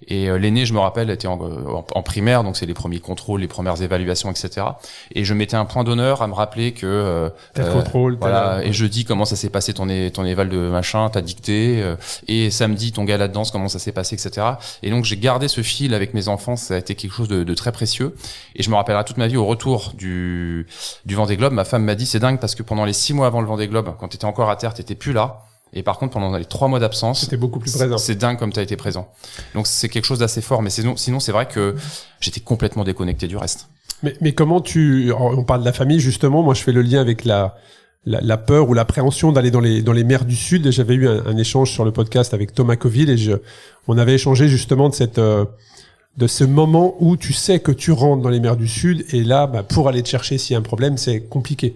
Et l'aînée, je me rappelle, était en primaire, donc c'est les premiers contrôles, les premières évaluations, etc. Et je mettais un point d'honneur à me rappeler que tel contrôle, voilà. Et jeudi, comment ça s'est passé ton éval de machin, ta dictée, et samedi ton gala de danse, comment ça s'est passé, etc. Et donc j'ai gardé ce fil avec mes enfants. Ça a été quelque chose de très précieux. Et je me rappellerai toute ma vie, au retour du Vendée Globe, ma femme m'a dit, c'est dingue parce que pendant les 6 mois avant le Vendée Globe, quand t'étais encore à terre, t'étais plus là. Et par contre, pendant les 3 mois d'absence, c'était beaucoup plus présent. C'est dingue comme t'as été présent. Donc c'est quelque chose d'assez fort. Mais sinon c'est vrai que j'étais complètement déconnecté du reste. Mais comment on parle de la famille justement. Moi, je fais le lien avec la peur ou l'appréhension d'aller dans les mers du Sud. J'avais eu un échange sur le podcast avec Thomas Coville et on avait échangé justement de ce moment où tu sais que tu rentres dans les mers du Sud et là, pour aller te chercher s'il y a un problème, c'est compliqué.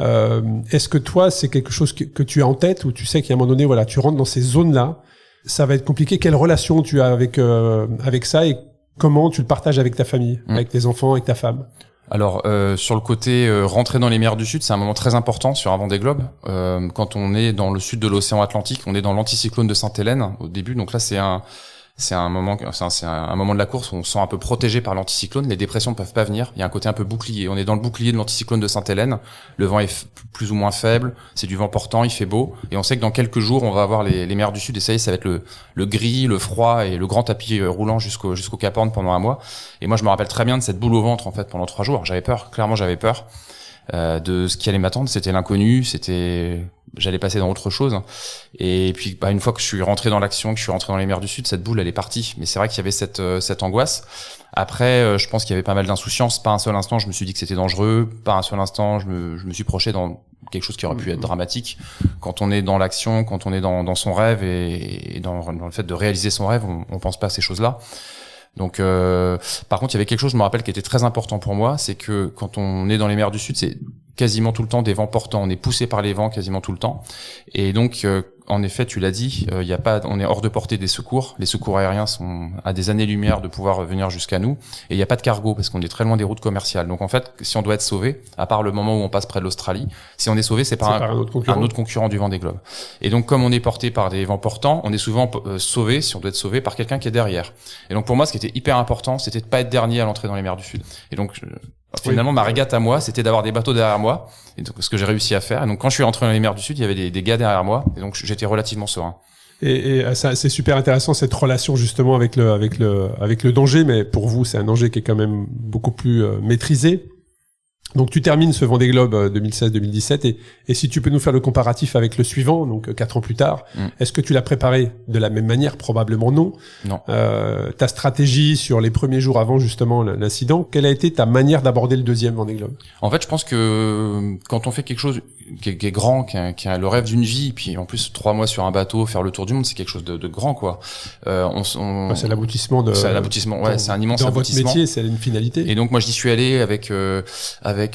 Est-ce que toi, c'est quelque chose que tu as en tête où tu sais qu'à un moment donné, voilà, tu rentres dans ces zones-là, ça va être compliqué. Quelle relation tu as avec ça et comment tu le partages avec ta famille, avec tes enfants, avec ta femme? Alors sur le côté rentrer dans les mers du Sud, c'est un moment très important sur un Vendée Globe. Quand on est dans le sud de l'océan Atlantique, on est dans l'anticyclone de Sainte-Hélène au début, donc là c'est un moment de la course où on se sent un peu protégé par l'anticyclone. Les dépressions ne peuvent pas venir. Il y a un côté un peu bouclier. On est dans le bouclier de l'anticyclone de Sainte-Hélène. Le vent est plus ou moins faible. C'est du vent portant. Il fait beau. Et on sait que dans quelques jours, on va avoir les mers du Sud. Et ça y est, ça va être le gris, le froid et le grand tapis roulant jusqu'au Cap Horn pendant 1 mois. Et moi, je me rappelle très bien de cette boule au ventre, en fait, pendant 3 jours. J'avais peur. Clairement, j'avais peur. De ce qui allait m'attendre, c'était l'inconnu, j'allais passer dans autre chose. Et puis une fois que je suis rentré dans l'action, que je suis rentré dans les mers du Sud, cette boule elle est partie. Mais c'est vrai qu'il y avait cette angoisse. Après, je pense qu'il y avait pas mal d'insouciance. Pas un seul instant je me suis dit que c'était dangereux. Pas un seul instant je me suis projeté dans quelque chose qui aurait pu être dramatique. Quand on est dans l'action, quand on est dans son rêve et dans le fait de réaliser son rêve, on pense pas à ces choses-là. Donc, par contre, il y avait quelque chose, je me rappelle, qui était très important pour moi, c'est que quand on est dans les mers du Sud, c'est quasiment tout le temps des vents portants. On est poussé par les vents quasiment tout le temps. Et donc, en effet, tu l'as dit, il y a pas, on est hors de portée des secours. Les secours aériens sont à des années-lumière de pouvoir venir jusqu'à nous, et il y a pas de cargo parce qu'on est très loin des routes commerciales. Donc en fait, si on doit être sauvé, à part le moment où on passe près de l'Australie, si on est sauvé, c'est par un autre concurrent du Vendée Globe. Et donc comme on est porté par des vents portants, on est souvent sauvé, si on doit être sauvé, par quelqu'un qui est derrière. Et donc pour moi, ce qui était hyper important, c'était de pas être dernier à l'entrée dans les mers du Sud. Et donc finalement, ma régate à moi, c'était d'avoir des bateaux derrière moi, et donc ce que j'ai réussi à faire. Et donc quand je suis rentré dans les mers du Sud, il y avait des gars derrière moi, et donc j'étais relativement serein. Et ça, c'est super intéressant cette relation justement avec le danger, mais pour vous, c'est un danger qui est quand même beaucoup plus maîtrisé. Donc tu termines ce Vendée Globe 2016-2017 et si tu peux nous faire le comparatif avec le suivant, donc 4 ans plus tard, est-ce que tu l'as préparé de la même manière? Probablement non. Non. Ta stratégie sur les premiers jours avant justement l'incident, quelle a été ta manière d'aborder le deuxième Vendée Globe? En fait, je pense que quand on fait quelque chose qui est grand, qui a le rêve d'une vie, puis en plus 3 mois sur un bateau, faire le tour du monde, c'est quelque chose de grand, quoi. C'est l'aboutissement de. C'est l'aboutissement. Ouais, c'est un immense aboutissement. Dans votre métier, c'est une finalité. Et donc moi, j'y suis allé avec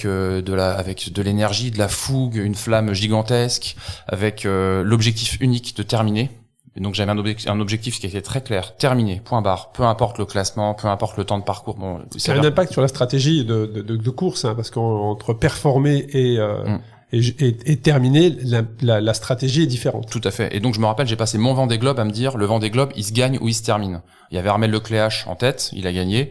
de l'énergie, de la fougue, une flamme gigantesque, avec l'objectif unique de terminer. Et donc j'avais un objectif qui était très clair, terminer, point barre, peu importe le classement, peu importe le temps de parcours. Bon, c'est un impact sur la stratégie de course, hein, parce qu'entre performer et terminer, la stratégie est différente. Tout à fait. Et donc je me rappelle, j'ai passé mon Vendée Globe à me dire, le Vendée Globe, il se gagne ou il se termine. Il y avait Armel Lecléache en tête, il a gagné.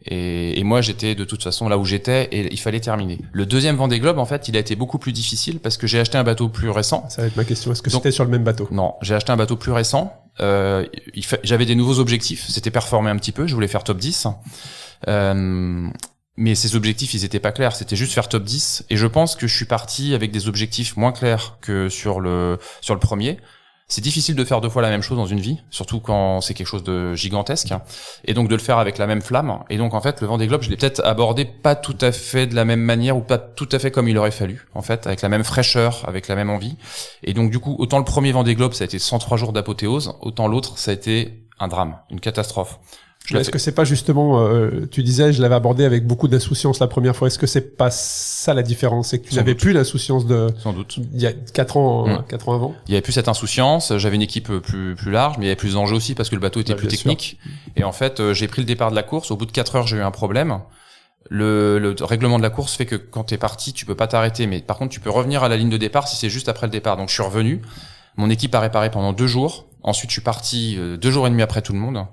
Et moi, j'étais de toute façon là où j'étais et il fallait terminer. Le deuxième Vendée Globe, en fait, il a été beaucoup plus difficile parce que j'ai acheté un bateau plus récent. Ça va être ma question. Est-ce que c'était sur le même bateau? Non, j'ai acheté un bateau plus récent. J'avais des nouveaux objectifs. C'était performer un petit peu. Je voulais faire top 10. Mais ces objectifs, ils étaient pas clairs. C'était juste faire top 10. Et je pense que je suis parti avec des objectifs moins clairs que sur le premier. C'est difficile de faire 2 fois la même chose dans une vie, surtout quand c'est quelque chose de gigantesque, et donc de le faire avec la même flamme. Et donc en fait, le Vendée Globe, je l'ai peut-être abordé pas tout à fait de la même manière ou pas tout à fait comme il aurait fallu, en fait, avec la même fraîcheur, avec la même envie. Et donc du coup, autant le premier Vendée Globe, ça a été 103 jours d'apothéose, autant l'autre, ça a été un drame, une catastrophe. Est-ce que c'est pas justement, tu disais, je l'avais abordé avec beaucoup d'insouciance la première fois. Est-ce que c'est pas ça la différence? C'est que tu n'avais plus l'insouciance Sans doute. Il y a 4 ans avant. Il y avait plus cette insouciance. J'avais une équipe plus large, mais il y avait plus d'enjeux aussi parce que le bateau était plus technique. Sûr. Et en fait, j'ai pris le départ de la course. Au bout de 4 heures, j'ai eu un problème. Le règlement de la course fait que quand t'es parti, tu peux pas t'arrêter. Mais par contre, tu peux revenir à la ligne de départ si c'est juste après le départ. Donc, je suis revenu. Mon équipe a réparé pendant 2 jours. Ensuite, je suis parti 2 jours et demi après tout le monde,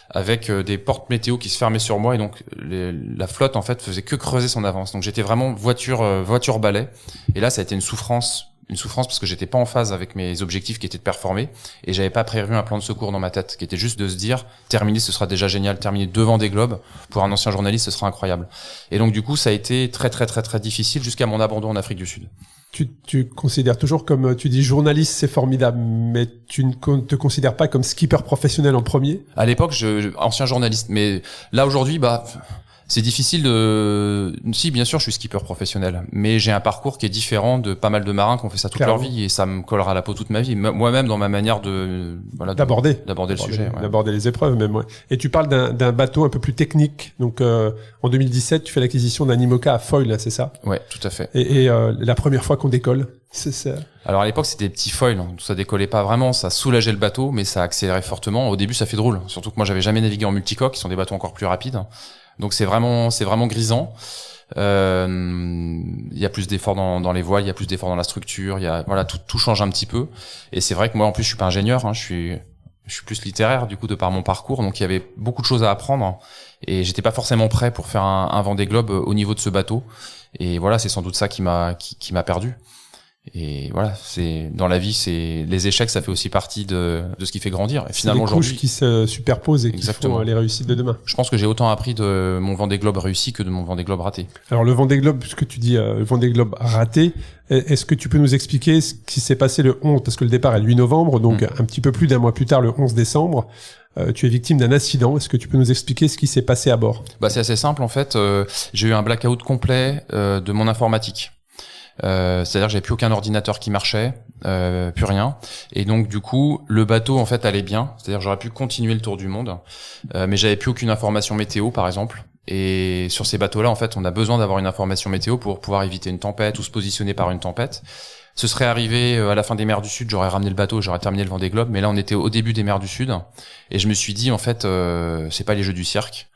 avec des portes météo qui se fermaient sur moi, et donc la flotte en fait faisait que creuser son avance. Donc j'étais vraiment voiture balai, et là ça a été une souffrance parce que j'étais pas en phase avec mes objectifs qui étaient de performer, et j'avais pas prévu un plan de secours dans ma tête qui était juste de se dire terminer ce sera déjà génial, terminer devant des globes pour un ancien journaliste ce sera incroyable. Et donc du coup ça a été très très très très difficile jusqu'à mon abandon en Afrique du Sud. Tu considères toujours comme, tu dis journaliste, c'est formidable, mais tu ne te considères pas comme skipper professionnel en premier? À l'époque, ancien journaliste, mais là aujourd'hui, c'est difficile si, bien sûr, je suis skipper professionnel, mais j'ai un parcours qui est différent de pas mal de marins qui ont fait ça toute leur vie, et ça me collera à la peau toute ma vie. Moi-même, dans ma manière d'aborder le sujet. Ouais. D'aborder les épreuves, même, ouais. Et tu parles d'un bateau un peu plus technique. Donc, en 2017, tu fais l'acquisition d'un IMOCA à foil, là, c'est ça? Ouais, tout à fait. Et la première fois qu'on décolle, Alors, à l'époque, c'était des petits foils. Ça décollait pas vraiment. Ça soulageait le bateau, mais ça accélérait fortement. Au début, ça fait drôle. Surtout que moi, j'avais jamais navigué en multicoque, qui sont des bateaux encore plus rapides. Donc c'est vraiment grisant. Il y a plus d'efforts dans les voiles, il y a plus d'efforts dans la structure, tout change un petit peu. Et c'est vrai que moi en plus je suis pas ingénieur, je suis plus littéraire du coup de par mon parcours, donc il y avait beaucoup de choses à apprendre et j'étais pas forcément prêt pour faire un Vendée Globe au niveau de ce bateau. Et voilà, c'est sans doute ça qui m'a perdu. Et voilà, c'est dans la vie, c'est les échecs, ça fait aussi partie de ce qui fait grandir. Et finalement, c'est les couches qui se superposent et qui font les réussites de demain. Je pense que j'ai autant appris de mon Vendée Globe réussi que de mon Vendée Globe raté. Alors le Vendée Globe, puisque tu dis le Vendée Globe raté, est-ce que tu peux nous expliquer ce qui s'est passé le 11, parce que le départ est le 8 novembre, donc un petit peu plus d'un mois plus tard, le 11 décembre, tu es victime d'un accident. Est-ce que tu peux nous expliquer ce qui s'est passé à bord? C'est assez simple en fait. J'ai eu un blackout complet de mon informatique. C'est-à-dire que j'avais plus aucun ordinateur qui marchait, plus rien, et donc du coup le bateau en fait allait bien, c'est-à-dire j'aurais pu continuer le tour du monde, mais j'avais plus aucune information météo par exemple, Et sur ces bateaux-là, en fait, on a besoin d'avoir une information météo pour pouvoir éviter une tempête ou se positionner par une tempête. Ce serait arrivé à la fin des mers du Sud, j'aurais ramené le bateau, j'aurais terminé le Vendée Globe, mais là on était au début des mers du Sud, et je me suis dit en fait, c'est pas les jeux du cirque,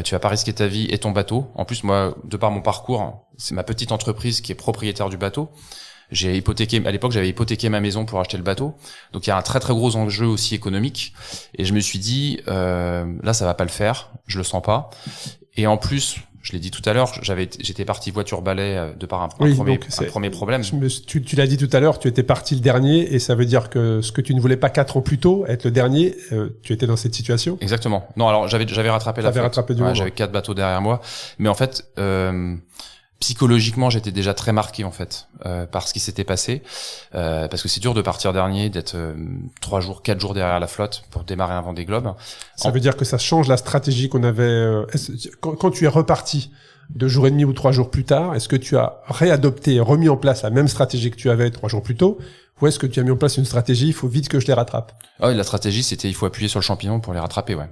tu vas pas risquer ta vie et ton bateau. En plus moi, de par mon parcours, c'est ma petite entreprise qui est propriétaire du bateau. À l'époque j'avais hypothéqué ma maison pour acheter le bateau, donc il y a un très très gros enjeu aussi économique, et je me suis dit là ça va pas le faire, je le sens pas, et en plus je l'ai dit tout à l'heure, j'étais parti voiture balai de par un premier problème. Tu l'as dit tout à l'heure, tu étais parti le dernier, et ça veut dire que ce que tu ne voulais pas 4 ans plus tôt, être le dernier, tu étais dans cette situation. Exactement. Non, alors j'avais rattrapé la flotte. J'avais 4 bateaux derrière moi, mais en fait psychologiquement, j'étais déjà très marqué en fait par ce qui s'était passé, parce que c'est dur de partir dernier, d'être 4 jours derrière la flotte pour démarrer un Vendée Globe. Ça veut dire que ça change la stratégie qu'on avait. Quand tu es reparti 2 jours et demi ou 3 jours plus tard, est-ce que tu as réadopté, remis en place la même stratégie que tu avais 3 jours plus tôt, ou est-ce que tu as mis en place une stratégie, il faut vite que je les rattrape? Ah oui, la stratégie, c'était il faut appuyer sur le champignon pour les rattraper, ouais.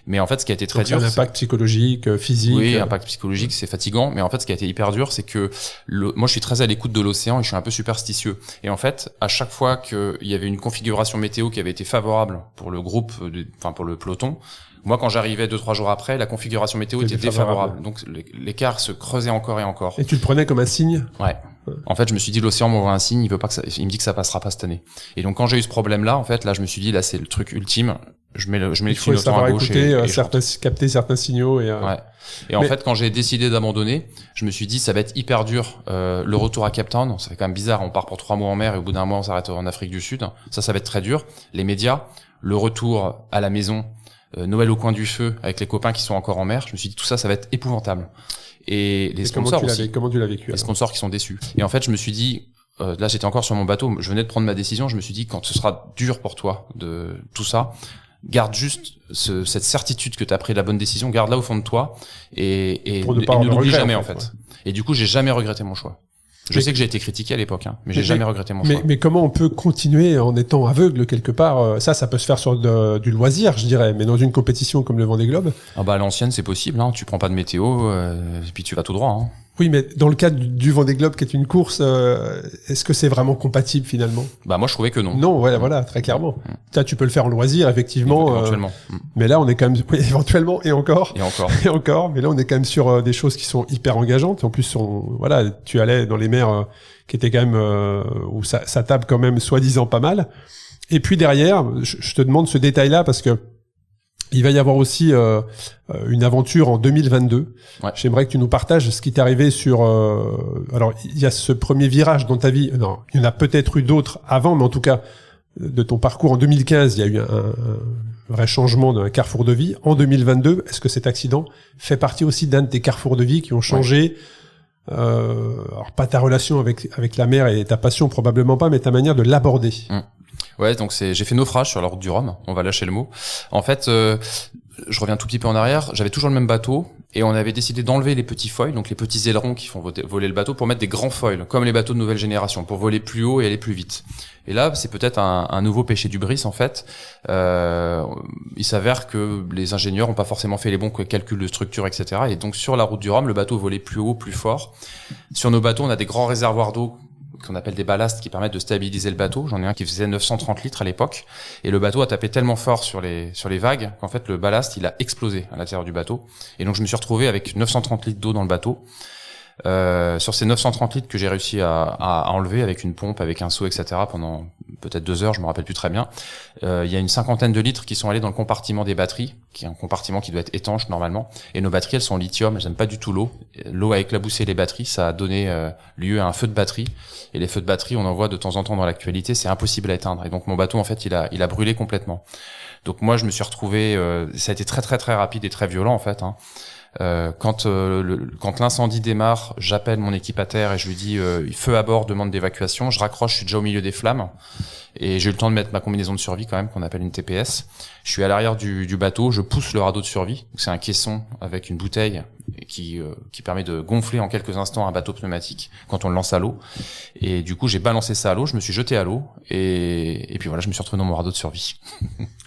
Mais en fait, ce qui a été très dur, c'est un impact psychologique, physique. Oui, impact psychologique, c'est fatigant. Mais en fait, ce qui a été hyper dur, c'est que moi, je suis très à l'écoute de l'océan et je suis un peu superstitieux. Et en fait, à chaque fois qu'il y avait une configuration météo qui avait été favorable pour le groupe, pour le peloton, moi, quand j'arrivais 2-3 jours après, la configuration météo était défavorable. Donc, l'écart se creusait encore et encore. Et tu le prenais comme un signe? Ouais. En fait, je me suis dit, l'océan m'envoie un signe, il me dit que ça passera pas cette année. Et donc, quand j'ai eu ce problème-là, en fait, là, je me suis dit, là, c'est le truc ultime. Je mets les clignotants à gauche et capter certains signaux ouais. Et en fait, quand j'ai décidé d'abandonner, je me suis dit, ça va être hyper dur, le retour à Cape Town. Ça fait quand même bizarre. On part pour 3 mois en mer et au bout d'un mois, on s'arrête en Afrique du Sud. Ça va être très dur. Les médias, le retour à la maison, Noël au coin du feu avec les copains qui sont encore en mer. Je me suis dit, tout ça va être épouvantable. Et les sponsors aussi. Comment tu l'as vécu? Les sponsors qui sont déçus. Et en fait, je me suis dit, là, j'étais encore sur mon bateau. Je venais de prendre ma décision. Je me suis dit, quand ce sera dur pour toi de tout ça, garde juste cette certitude que tu as pris la bonne décision. Garde-la au fond de toi et ne l'oublie jamais, en fait. Ouais. Et du coup, j'ai jamais regretté mon choix. Je sais que j'ai été critiqué à l'époque, mais j'ai jamais regretté mon choix. Mais comment on peut continuer en étant aveugle quelque part? Ça peut se faire sur du loisir, je dirais, mais dans une compétition comme le Vendée Globe. Ah bah à l'ancienne, c'est possible. Tu prends pas de météo, et puis tu vas tout droit. Oui, mais dans le cadre du Vendée Globe, qui est une course, est-ce que c'est vraiment compatible finalement? Bah moi, je trouvais que non. Non, voilà, très clairement. Ça, tu peux le faire en loisir, effectivement. Éventuellement. Mais là, on est quand même éventuellement et encore. Et encore. Mais là, on est quand même sur des choses qui sont hyper engageantes. En plus, tu allais dans les mers qui étaient quand même où ça tape quand même soi-disant pas mal. Et puis derrière, je te demande ce détail-là parce que il va y avoir aussi une aventure en 2022. Ouais. J'aimerais que tu nous partages ce qui t'est arrivé sur... alors, il y a ce premier virage dans ta vie. Non, il y en a peut-être eu d'autres avant, mais en tout cas, de ton parcours en 2015, il y a eu un vrai changement d'un carrefour de vie. En 2022, est-ce que cet accident fait partie aussi d'un de tes carrefours de vie qui ont changé alors, pas ta relation avec la mer et ta passion, probablement pas, mais ta manière de l'aborder. Ouais, donc j'ai fait naufrage sur la route du Rhum. On va lâcher le mot. En fait, je reviens un tout petit peu en arrière. J'avais toujours le même bateau et on avait décidé d'enlever les petits foils, donc les petits ailerons qui font voler le bateau, pour mettre des grands foils, comme les bateaux de nouvelle génération, pour voler plus haut et aller plus vite. Et là, c'est peut-être un nouveau péché du bris en fait. Il s'avère que les ingénieurs ont pas forcément fait les bons calculs de structure, etc. Et donc sur la route du Rhum, le bateau volait plus haut, plus fort. Sur nos bateaux, on a des grands réservoirs d'eau qu'on appelle des ballasts qui permettent de stabiliser le bateau. J'en ai un qui faisait 930 litres à l'époque. Et le bateau a tapé tellement fort sur les vagues qu'en fait, le ballast, il a explosé à l'intérieur du bateau. Et donc, je me suis retrouvé avec 930 litres d'eau dans le bateau. Sur ces 930 litres que j'ai réussi à enlever avec une pompe, avec un seau, etc. pendant peut-être 2 heures, je me rappelle plus très bien. Il y a une 50aine de litres qui sont allés dans le compartiment des batteries, qui est un compartiment qui doit être étanche normalement. Et nos batteries, elles sont en lithium. J'aime pas du tout l'eau. L'eau a éclaboussé les batteries, ça a donné lieu à un feu de batterie. Et les feux de batterie, on en voit de temps en temps dans l'actualité, c'est impossible à éteindre. Et donc mon bateau, en fait, il a brûlé complètement. Donc moi, je me suis retrouvé, ça a été très très très rapide et très violent en fait. Quand l'incendie démarre, j'appelle mon équipe à terre et je lui dis feu à bord, demande d'évacuation. Je raccroche, je suis déjà au milieu des flammes et j'ai eu le temps de mettre ma combinaison de survie quand même, qu'on appelle une TPS. Je suis à l'arrière du bateau, je pousse le radeau de survie. C'est un caisson avec une bouteille qui permet de gonfler en quelques instants un bateau pneumatique quand on le lance à l'eau. Et du coup, j'ai balancé ça à l'eau, je me suis jeté à l'eau et puis voilà, je me suis retrouvé dans mon radeau de survie.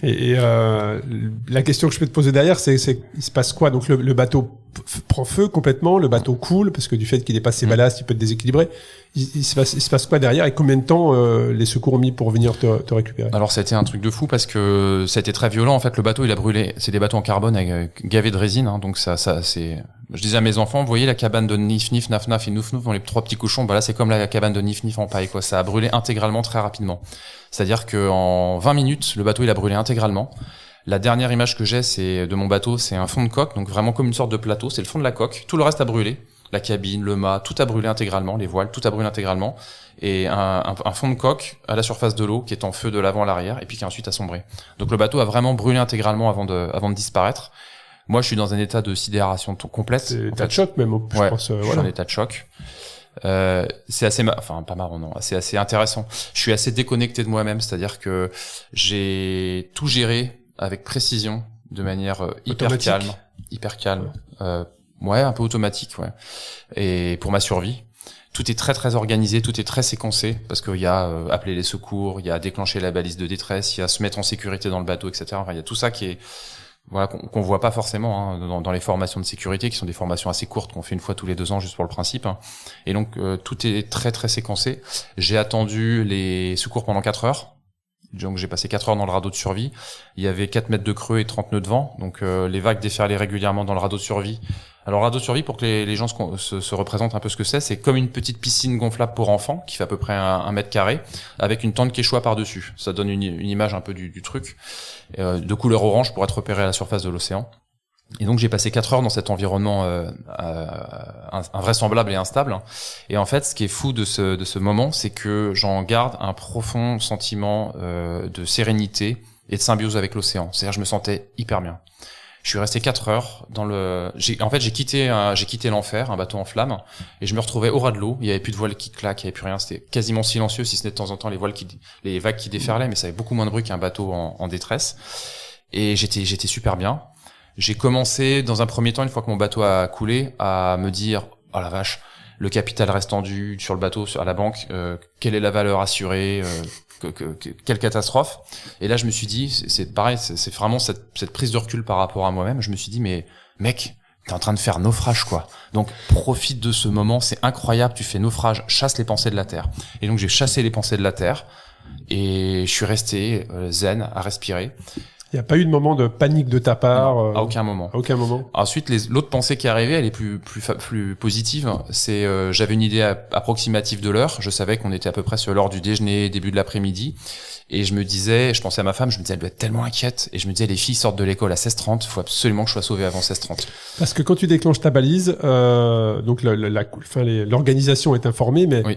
Et la question que je peux te poser derrière, c'est il se passe quoi? Donc le bateau prend feu complètement, le bateau coule parce que du fait qu'il dépasse ses ballasts, il peut être déséquilibré. Il se passe quoi derrière et combien de temps les secours ont mis pour venir te récupérer? Alors ça a été un truc de fou parce que ça a été très violent. En fait, le bateau il a brûlé. C'est des bateaux en carbone gavés de résine, hein, donc ça c'est. Je disais à mes enfants, vous voyez la cabane de Nif Nif, Naf Naf et Nouf Nouf dans les 3 petits cochons. Bah là c'est comme la cabane de Nif Nif en paille quoi. Ça a brûlé intégralement très rapidement. C'est-à-dire que en 20 minutes le bateau il a brûlé intégralement. La dernière image que j'ai c'est de mon bateau, c'est un fond de coque, donc vraiment comme une sorte de plateau. C'est le fond de la coque. Tout le reste a brûlé. La cabine, le mât, tout a brûlé intégralement, les voiles, tout a brûlé intégralement, et un fond de coque à la surface de l'eau qui est en feu de l'avant à l'arrière, et puis qui ensuite a sombré. Donc le bateau a vraiment brûlé intégralement avant de disparaître. Moi, je suis dans un état de sidération complète. C'est état de choc même, je pense. Je suis en état de choc. C'est assez, pas marrant, non, c'est assez intéressant. Je suis assez déconnecté de moi-même, c'est-à-dire que j'ai tout géré avec précision, de manière hyper calme. Ouais, un peu automatique, ouais. Et pour ma survie, tout est très très organisé, tout est très séquencé parce qu'il y a appeler les secours, il y a déclencher la balise de détresse, il y a se mettre en sécurité dans le bateau, etc. Enfin, il y a tout ça qui est voilà qu'on voit pas forcément hein, dans les formations de sécurité qui sont des formations assez courtes qu'on fait une fois tous les 2 ans juste pour le principe. Hein. Et donc tout est très très séquencé. J'ai attendu les secours pendant 4 heures. Donc j'ai passé 4 heures dans le radeau de survie. Il y avait 4 mètres de creux et 30 nœuds de vent. Donc les vagues déferlaient régulièrement dans le radeau de survie. Alors, radeau de survie, pour que les gens se représentent un peu ce que c'est comme une petite piscine gonflable pour enfants, qui fait à peu près 1 mètre carré, avec une tente quechua par-dessus. Ça donne une image un peu du truc, de couleur orange pour être repéré à la surface de l'océan. Et donc, j'ai passé 4 heures dans cet environnement invraisemblable et instable. Et en fait, ce qui est fou de ce moment, c'est que j'en garde un profond sentiment de sérénité et de symbiose avec l'océan. C'est-à-dire, je me sentais hyper bien. Je suis resté 4 heures j'ai quitté l'enfer, un bateau en flammes, et je me retrouvais au ras de l'eau. Il y avait plus de voiles qui claquent, il y avait plus rien. C'était quasiment silencieux, si ce n'est de temps en temps les vagues qui déferlaient, mais ça avait beaucoup moins de bruit qu'un bateau en détresse. Et j'étais super bien. J'ai commencé, dans un premier temps, une fois que mon bateau a coulé, à me dire, oh la vache, le capital reste tendu sur le bateau, à la banque, quelle est la valeur assurée, quelle catastrophe. Et là, je me suis dit, c'est pareil, c'est vraiment cette prise de recul par rapport à moi-même. Je me suis dit, mais mec, t'es en train de faire naufrage, quoi. Donc, profite de ce moment, c'est incroyable, tu fais naufrage, chasse les pensées de la terre. Et donc, j'ai chassé les pensées de la terre, et je suis resté zen, à respirer. Il n'y a pas eu de moment de panique de ta part? Non, à aucun moment. À aucun moment. Ensuite, l'autre pensée qui est arrivée, elle est plus positive. C'est, j'avais une idée approximative de l'heure. Je savais qu'on était à peu près sur l'heure du déjeuner, début de l'après-midi. Et je pensais à ma femme, je me disais, elle doit être tellement inquiète. Et je me disais, les filles sortent de l'école à 16h30, il faut absolument que je sois sauvé avant 16h30. Parce que quand tu déclenches ta balise, donc l'organisation est informée, mais oui.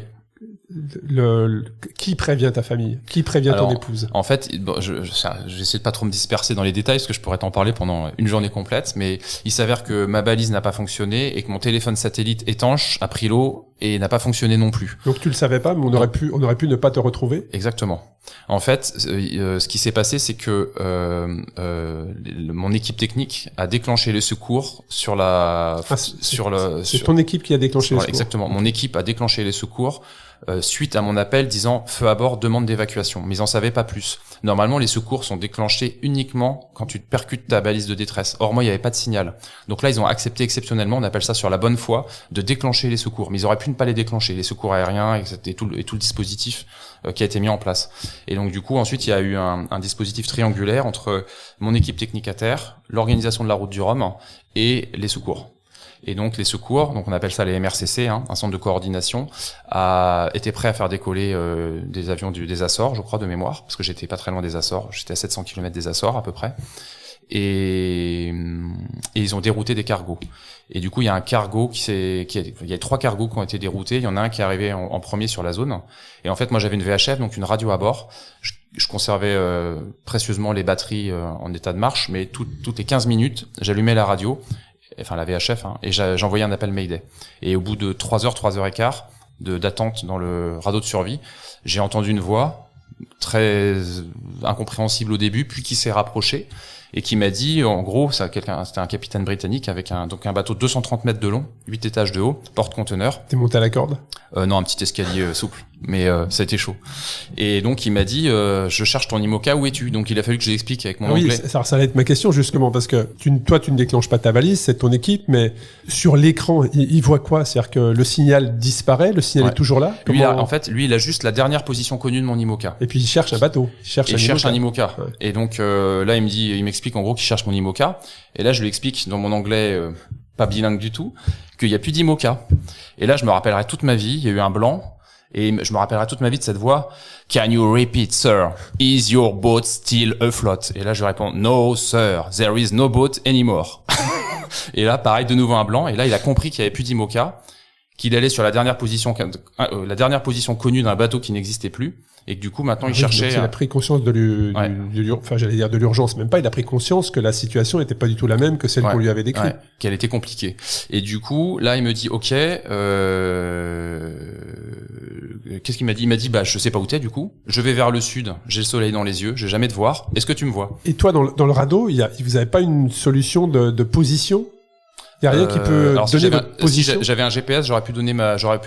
Qui prévient ta famille? Qui prévient ton épouse? En fait, j'essaie de pas trop me disperser dans les détails parce que je pourrais t'en parler pendant une journée complète, mais il s'avère que ma balise n'a pas fonctionné et que mon téléphone satellite étanche a pris l'eau et n'a pas fonctionné non plus. Donc tu le savais pas, mais on aurait pu ne pas te retrouver? Exactement. En fait, ce qui s'est passé, c'est que mon équipe technique a déclenché les secours sur c'est ton équipe qui a déclenché les secours. Exactement. Mon équipe a déclenché les secours suite à mon appel disant feu à bord, demande d'évacuation. Mais ils en savaient pas plus. Normalement, les secours sont déclenchés uniquement quand tu te percutes ta balise de détresse. Or, moi, il n'y avait pas de signal. Donc là, ils ont accepté exceptionnellement, on appelle ça sur la bonne foi, de déclencher les secours. Mais ils auraient pu ne pas les déclencher, les secours aériens et tout le dispositif qui a été mis en place. Et donc, du coup, ensuite, il y a eu un dispositif triangulaire entre mon équipe technique à terre, l'organisation de la route du Rhum et les secours. Et donc les secours, donc on appelle ça les MRCC, un centre de coordination, a été prêt à faire décoller des avions des Açores, je crois, de mémoire, parce que j'étais pas très loin des Açores, j'étais à 700 km des Açores à peu près, et ils ont dérouté des cargos. Et du coup il y a un cargo il y a 3 cargos qui ont été déroutés, il y en a un qui est arrivé en premier sur la zone, et en fait moi j'avais une VHF, donc une radio à bord. Je conservais précieusement les batteries en état de marche, mais toutes les 15 minutes j'allumais la radio, enfin la VHF, et j'envoyais un appel Mayday. Et au bout de 3 heures et quart d'attente dans le radeau de survie, j'ai entendu une voix très incompréhensible au début, puis qui s'est rapprochée. et qui m'a dit, en gros, c'était un capitaine britannique avec un bateau de 230 mètres de long, 8 étages de haut, porte-conteneur. T'es monté à la corde? Non, un petit escalier souple, mais ça a été chaud. Et donc il m'a dit, je cherche ton IMOCA, où es-tu? Donc il a fallu que je l'explique avec mon anglais. Oui, ça allait être ma question justement, parce que toi tu ne déclenches pas ta balise, c'est ton équipe, mais sur l'écran, il voit quoi? C'est-à-dire que le signal disparaît, le signal est toujours là? Lui, il a juste la dernière position connue de mon IMOCA. Et puis il cherche un bateau, il cherche un IMOCA. Ouais. Et donc là il m'explique en gros qu'il cherche mon IMOCA. Et là je lui explique dans mon anglais pas bilingue du tout qu'il y a plus d'IMOCA. Et là je me rappellerai toute ma vie, il y a eu un blanc. Et je me rappellerai toute ma vie de cette voix. Can you repeat, sir? Is your boat still afloat? Et là, je réponds, no, sir. There is no boat anymore. Et là, pareil, de nouveau un blanc. Et là, il a compris qu'il n'y avait plus d'IMOCA, qu'il allait sur la dernière position connue d'un bateau qui n'existait plus. Et que du coup, maintenant, il cherchait... Il a pris conscience de l'urgence. Même pas, il a pris conscience que la situation n'était pas du tout la même que celle qu'on lui avait décrite. Ouais, qu'elle était compliquée. Et du coup, là, il me dit, OK, qu'est-ce qu'il m'a dit? Il m'a dit, je sais pas où t'es, du coup. Je vais vers le sud. J'ai le soleil dans les yeux. J'ai jamais de voir. Est-ce que tu me vois? Et toi, dans le radeau, vous avez pas une solution de position? Il y a rien qui peut donner votre position? Si j'avais un GPS,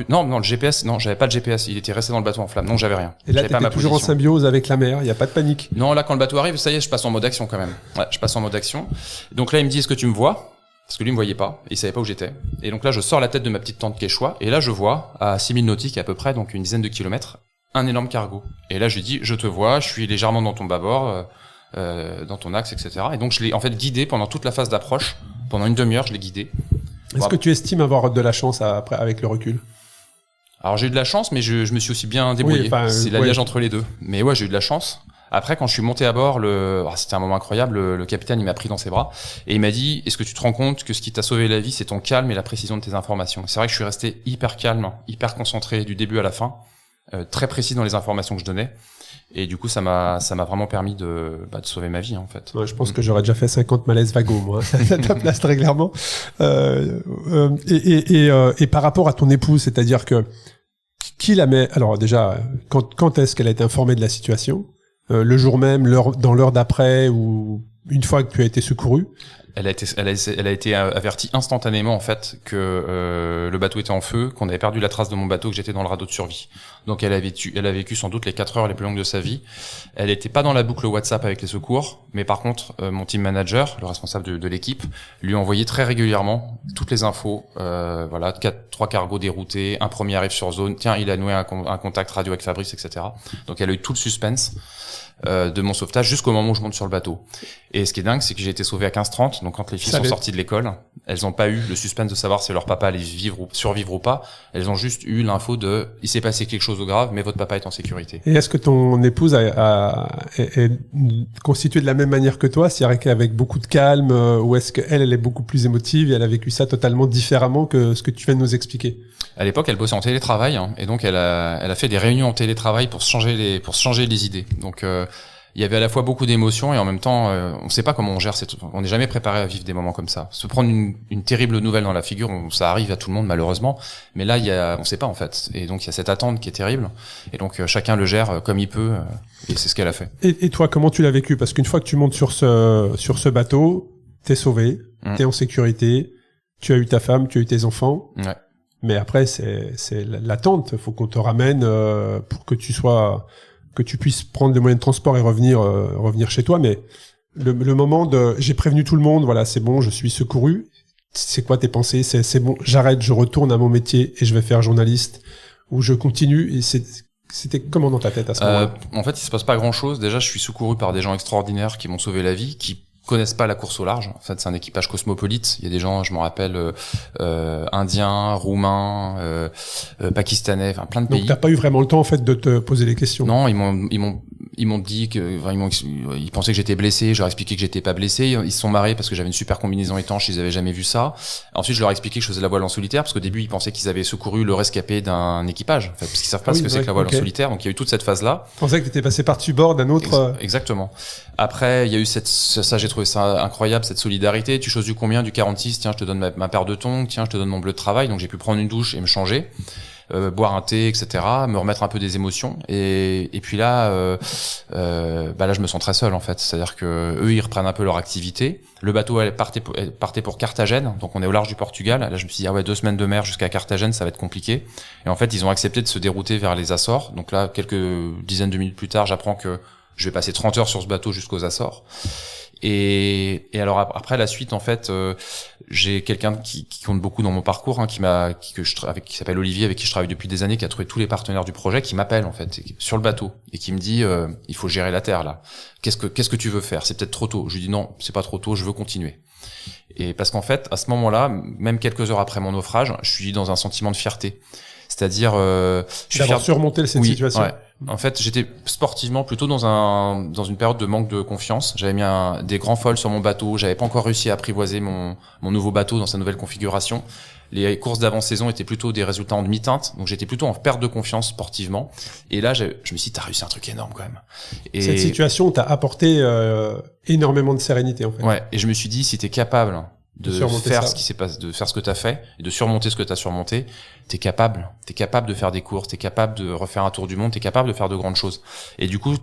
non, le GPS, non, j'avais pas de GPS. Il était resté dans le bateau en flamme. Non, j'avais rien. Et là, t'étais toujours en symbiose avec la mer. Il y a pas de panique. Non, là, quand le bateau arrive, ça y est, je passe en mode action quand même. Ouais, je passe en mode action. Donc là, il me dit, est-ce que tu me vois? Parce que lui, il me voyait pas. Il savait pas où j'étais. Et donc là, je sors la tête de ma petite tente Quechua. Et là, je vois, à 6000 nautiques à peu près, donc une dizaine de kilomètres, un énorme cargo. Et là, je lui dis, je te vois, je suis légèrement dans ton bâbord, dans ton axe, etc. Et donc, je l'ai, en fait, guidé pendant toute la phase d'approche. Pendant une demi-heure, je l'ai guidé. Est-ce que tu estimes avoir de la chance après, avec le recul? Alors j'ai eu de la chance, mais je me suis aussi bien débrouillé. Oui, c'est l'alliage entre les deux. Mais ouais, j'ai eu de la chance. Après, quand je suis monté à bord, c'était un moment incroyable. Le capitaine, il m'a pris dans ses bras et il m'a dit, est-ce que tu te rends compte que ce qui t'a sauvé la vie, c'est ton calme et la précision de tes informations? C'est vrai que je suis resté hyper calme, hyper concentré du début à la fin, très précis dans les informations que je donnais. Et du coup, ça m'a vraiment permis de sauver ma vie, en fait. Ouais, je pense que j'aurais déjà fait 50 malaises vagos, moi, à ta place, très clairement. Et par rapport à ton épouse, c'est-à-dire que qui la met, alors déjà, quand est-ce qu'elle a été informée de la situation? Le jour même, dans l'heure d'après, ou une fois que tu as été secouru? Elle a été avertie instantanément en fait que le bateau était en feu, qu'on avait perdu la trace de mon bateau, que j'étais dans le radeau de survie. Donc elle a vécu sans doute les 4 heures les plus longues de sa vie. Elle était pas dans la boucle WhatsApp avec les secours, mais par contre mon team manager, le responsable de l'équipe, lui envoyait très régulièrement toutes les infos. 3 cargos déroutés, un premier arrive sur zone, tiens il a noué un contact radio avec Fabrice, etc. Donc elle a eu tout le suspense de mon sauvetage jusqu'au moment où je monte sur le bateau. Et ce qui est dingue, c'est que j'ai été sauvé à 15h30, donc quand les filles sont sorties de l'école, elles n'ont pas eu le suspense de savoir si leur papa allait survivre ou pas. Elles ont juste eu l'info de il s'est passé quelque chose de grave, mais votre papa est en sécurité. Et est-ce que ton épouse est constituée de la même manière que toi, c'est-à-dire qu'avec beaucoup de calme, ou est-ce qu'elle est beaucoup plus émotive et elle a vécu ça totalement différemment que ce que tu viens de nous expliquer? À l'époque, elle bossait en télétravail, et donc elle a fait des réunions en télétravail pour se changer les idées. Donc il y avait à la fois beaucoup d'émotions et en même temps, on ne sait pas comment on gère on n'est jamais préparé à vivre des moments comme ça. Se prendre une terrible nouvelle dans la figure, ça arrive à tout le monde malheureusement, mais là on sait pas en fait. Et donc il y a cette attente qui est terrible. Et donc chacun le gère comme il peut, et c'est ce qu'elle a fait. Et toi, comment tu l'as vécu? Parce qu'une fois que tu montes sur ce bateau, t'es sauvé, t'es en sécurité, tu as eu ta femme, tu as eu tes enfants. Ouais. Mais après, c'est l'attente. Faut qu'on te ramène pour que tu puisses prendre les moyens de transport et revenir chez toi. Mais le moment j'ai prévenu tout le monde, voilà, c'est bon, je suis secouru. C'est quoi tes pensées? C'est bon, j'arrête, je retourne à mon métier et je vais faire journaliste, ou je continue. Et c'était comment dans ta tête à ce moment-là? En fait, il se passe pas grand-chose. Déjà, je suis secouru par des gens extraordinaires qui m'ont sauvé la vie, qui connaissent pas la course au large. En fait, c'est un équipage cosmopolite. Il y a des gens, je me rappelle, indiens, roumains, pakistanais, enfin plein de pays. Donc t'as pas eu vraiment le temps en fait de te poser des questions? Non, ils m'ont dit que, ils pensaient que j'étais blessé. Je leur ai expliqué que j'étais pas blessé. Ils se sont marrés parce que j'avais une super combinaison étanche. Ils avaient jamais vu ça. Ensuite, je leur ai expliqué que je faisais la voile en solitaire parce qu'au début, ils pensaient qu'ils avaient secouru le rescapé d'un équipage. En fait, parce qu'ils savent pas ce que c'est que la voile en solitaire. Donc il y a eu toute cette phase-là. Je pensais que t'étais passé par-dessus bord d'un autre. Exactement. Après, il y a eu ça, j'ai trouvé ça incroyable, cette solidarité. Tu choses du combien? Du 46. Tiens, je te donne ma paire de tongs. Tiens, je te donne mon bleu de travail. Donc j'ai pu prendre une douche et me changer. boire un thé, etc., me remettre un peu des émotions. Et puis là, là, je me sens très seul en fait. C'est-à-dire que eux, ils reprennent un peu leur activité. Le bateau, elle partait pour Carthagène, donc on est au large du Portugal. Là, je me suis dit 2 semaines de mer jusqu'à Carthagène, ça va être compliqué. Et en fait, ils ont accepté de se dérouter vers les Açores. Donc là, quelques dizaines de minutes plus tard, j'apprends que je vais passer 30 heures sur ce bateau jusqu'aux Açores. Et alors après la suite, en fait, j'ai quelqu'un qui compte beaucoup dans mon parcours, qui s'appelle Olivier, avec qui je travaille depuis des années, qui a trouvé tous les partenaires du projet, qui m'appelle en fait sur le bateau et qui me dit il faut gérer la terre là. Qu'est-ce que tu veux faire? C'est peut-être trop tôt. Je lui dis non, c'est pas trop tôt, je veux continuer. Et parce qu'en fait, à ce moment-là, même quelques heures après mon naufrage, je suis dans un sentiment de fierté. C'est-à-dire, je suis d'avoir surmonté cette situation. Ouais. En fait, j'étais sportivement plutôt dans une période de manque de confiance. J'avais mis des grands foils sur mon bateau. J'avais pas encore réussi à apprivoiser mon nouveau bateau dans sa nouvelle configuration. Les courses d'avant-saison étaient plutôt des résultats en demi-teinte. Donc j'étais plutôt en perte de confiance sportivement. Et là, je me suis dit, t'as réussi un truc énorme quand même. Et cette situation t'a apporté énormément de sérénité en fait. Ouais. Et je me suis dit, si t'es capable de faire ce qui s'est passé, de faire ce que t'as fait et de surmonter ce que t'as surmonté, t'es capable de faire des courses, t'es capable de refaire un tour du monde, t'es capable de faire de grandes choses. Et du coup,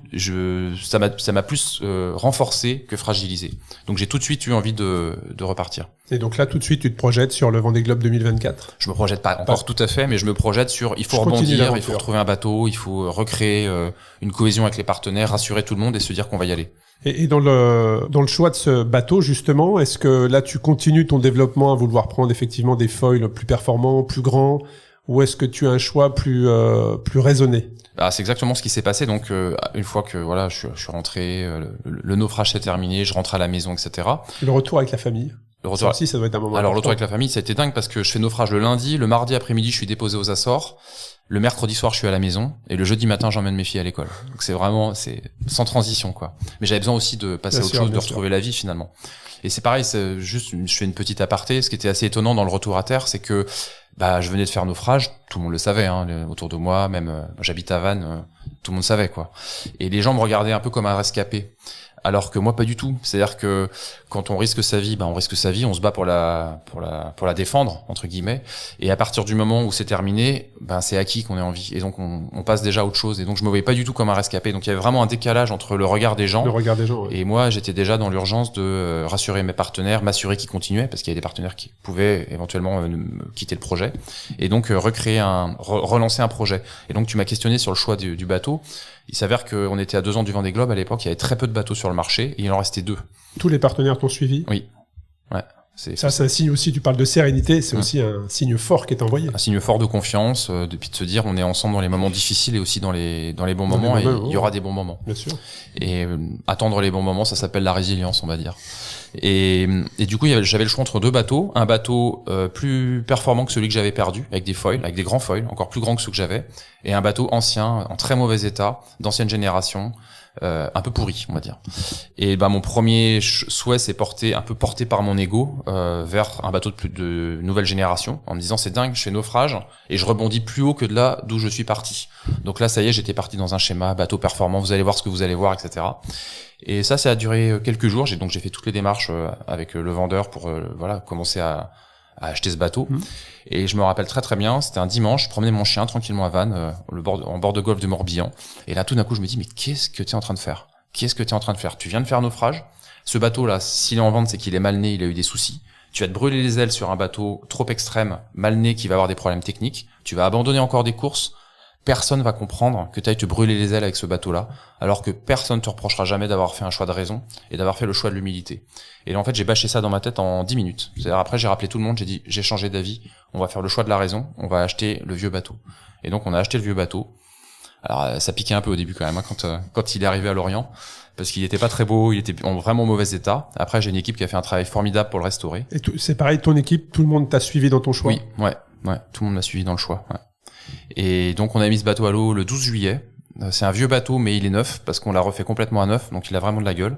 ça m'a plus renforcé que fragilisé. Donc j'ai tout de suite eu envie de repartir. Et donc là, tout de suite, tu te projettes sur le Vendée Globe 2024. Je me projette pas encore tout à fait, mais je me projette sur il faut rebondir, il faut retrouver un bateau, il faut recréer une cohésion avec les partenaires, rassurer tout le monde et se dire qu'on va y aller. Et dans le choix de ce bateau, justement, est-ce que là, tu continues ton développement à vouloir prendre effectivement des foils plus performants, plus grands, ou est-ce que tu as un choix plus raisonné? C'est exactement ce qui s'est passé. Donc, une fois que voilà, je suis rentré, le naufrage s'est terminé, je rentre à la maison, etc. Le retour avec la famille. Le retour aussi, ça doit être un moment. Alors, le retour avec la famille, ça a été dingue parce que je fais naufrage le lundi, le mardi après-midi, je suis déposé aux Açores. Le mercredi soir, je suis à la maison et le jeudi matin, j'emmène mes filles à l'école. Donc c'est sans transition, quoi. Mais j'avais besoin aussi de passer à autre chose, de retrouver la vie finalement. Et c'est pareil, je fais une petite aparté. Ce qui était assez étonnant dans le retour à terre, c'est que je venais de faire naufrage, tout le monde le savait, autour de moi, même j'habite à Vannes, tout le monde savait, quoi. Et les gens me regardaient un peu comme un rescapé. Alors que moi pas du tout. C'est-à-dire que quand on risque sa vie, on risque sa vie, on se bat pour la défendre entre guillemets. Et à partir du moment où c'est terminé, c'est acquis qu'on est en vie. Et donc on passe déjà à autre chose. Et donc je me voyais pas du tout comme un rescapé. Donc il y avait vraiment un décalage entre le regard des gens. Ouais. Et moi j'étais déjà dans l'urgence de rassurer mes partenaires, m'assurer qu'ils continuaient parce qu'il y a des partenaires qui pouvaient éventuellement quitter le projet. Et donc relancer un projet. Et donc tu m'as questionné sur le choix du bateau. Il s'avère qu'on était à 2 ans du Vendée Globe à l'époque, il y avait très peu de bateaux sur le marché et il en restait 2. Tous les partenaires t'ont suivi? Oui. Ouais. Ça, c'est un signe aussi, tu parles de sérénité, c'est aussi un signe fort qui est envoyé. Un signe fort de confiance, depuis de se dire on est ensemble dans les moments difficiles et aussi dans les bons moments et il y aura des bons moments. Bien sûr. Et attendre les bons moments, ça s'appelle la résilience, on va dire. Et du coup, j'avais le choix entre 2 bateaux, un bateau plus performant que celui que j'avais perdu, avec des foils, avec des grands foils, encore plus grands que ceux que j'avais, et un bateau ancien, en très mauvais état, d'ancienne génération, un peu pourri, on va dire. Et mon premier souhait, c'est porté par mon ego vers un bateau de nouvelle génération, en me disant c'est dingue, je fais naufrage et je rebondis plus haut que de là d'où je suis parti. Donc là, ça y est, j'étais parti dans un schéma bateau performant, vous allez voir ce que vous allez voir, etc. Et ça a duré quelques jours. J'ai fait toutes les démarches avec le vendeur pour commencer à acheter ce bateau. Et je me rappelle très très bien, c'était un dimanche, je promenais mon chien tranquillement à Vannes, en bord de golfe de Morbihan. Et là, tout d'un coup, je me dis, mais qu'est-ce que tu es en train de faire? Qu'est-ce que tu es en train de faire? Tu viens de faire naufrage. Ce bateau-là, s'il est en vente, c'est qu'il est mal né, il a eu des soucis. Tu vas te brûler les ailes sur un bateau trop extrême, mal né, qui va avoir des problèmes techniques. Tu vas abandonner encore des courses. Personne va comprendre que tu ailles te brûler les ailes avec ce bateau-là, alors que personne te reprochera jamais d'avoir fait un choix de raison et d'avoir fait le choix de l'humilité. Et là, en fait, j'ai bâché ça dans ma tête en 10 minutes. C'est-à-dire, après, j'ai rappelé tout le monde, j'ai dit, j'ai changé d'avis, on va faire le choix de la raison, on va acheter le vieux bateau. Et donc, on a acheté le vieux bateau. Alors, ça piquait un peu au début quand même, quand il est arrivé à Lorient, parce qu'il était pas très beau, il était en vraiment mauvais état. Après, j'ai une équipe qui a fait un travail formidable pour le restaurer. Et c'est pareil, ton équipe, tout le monde t'a suivi dans ton choix? Oui, ouais, tout le monde m'a suivi dans le choix, ouais. Et donc on a mis ce bateau à l'eau le 12 juillet. C'est un vieux bateau, mais il est neuf parce qu'on l'a refait complètement à neuf, donc il a vraiment de la gueule.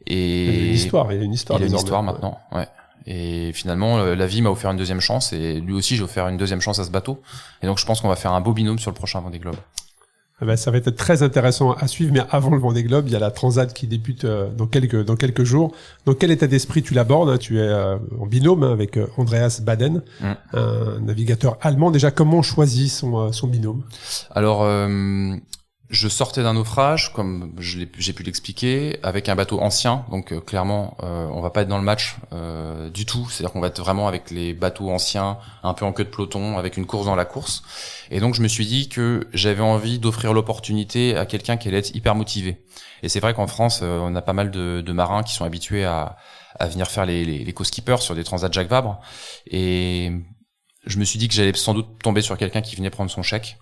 Et il y a une histoire. Il a une histoire maintenant, ouais. Et finalement, la vie m'a offert une deuxième chance et lui aussi j'ai offert une deuxième chance à ce bateau. Et donc je pense qu'on va faire un beau binôme sur le prochain Vendée Globe. Ça va être très intéressant à suivre, mais avant le Vendée Globe, il y a la Transat qui débute dans quelques jours. Dans quel état d'esprit tu l'abordes, hein? Tu es en binôme avec Andreas Baden, un navigateur allemand. Déjà, comment on choisit son binôme? Alors, je sortais d'un naufrage, comme j'ai pu l'expliquer, avec un bateau ancien, donc clairement, on va pas être dans le match du tout. C'est-à-dire qu'on va être vraiment avec les bateaux anciens, un peu en queue de peloton, avec une course dans la course. Et donc je me suis dit que j'avais envie d'offrir l'opportunité à quelqu'un qui allait être hyper motivé. Et c'est vrai qu'en France, on a pas mal de marins qui sont habitués à venir faire les co-skippers sur des transats Jacques Vabre. Et je me suis dit que j'allais sans doute tomber sur quelqu'un qui venait prendre son chèque,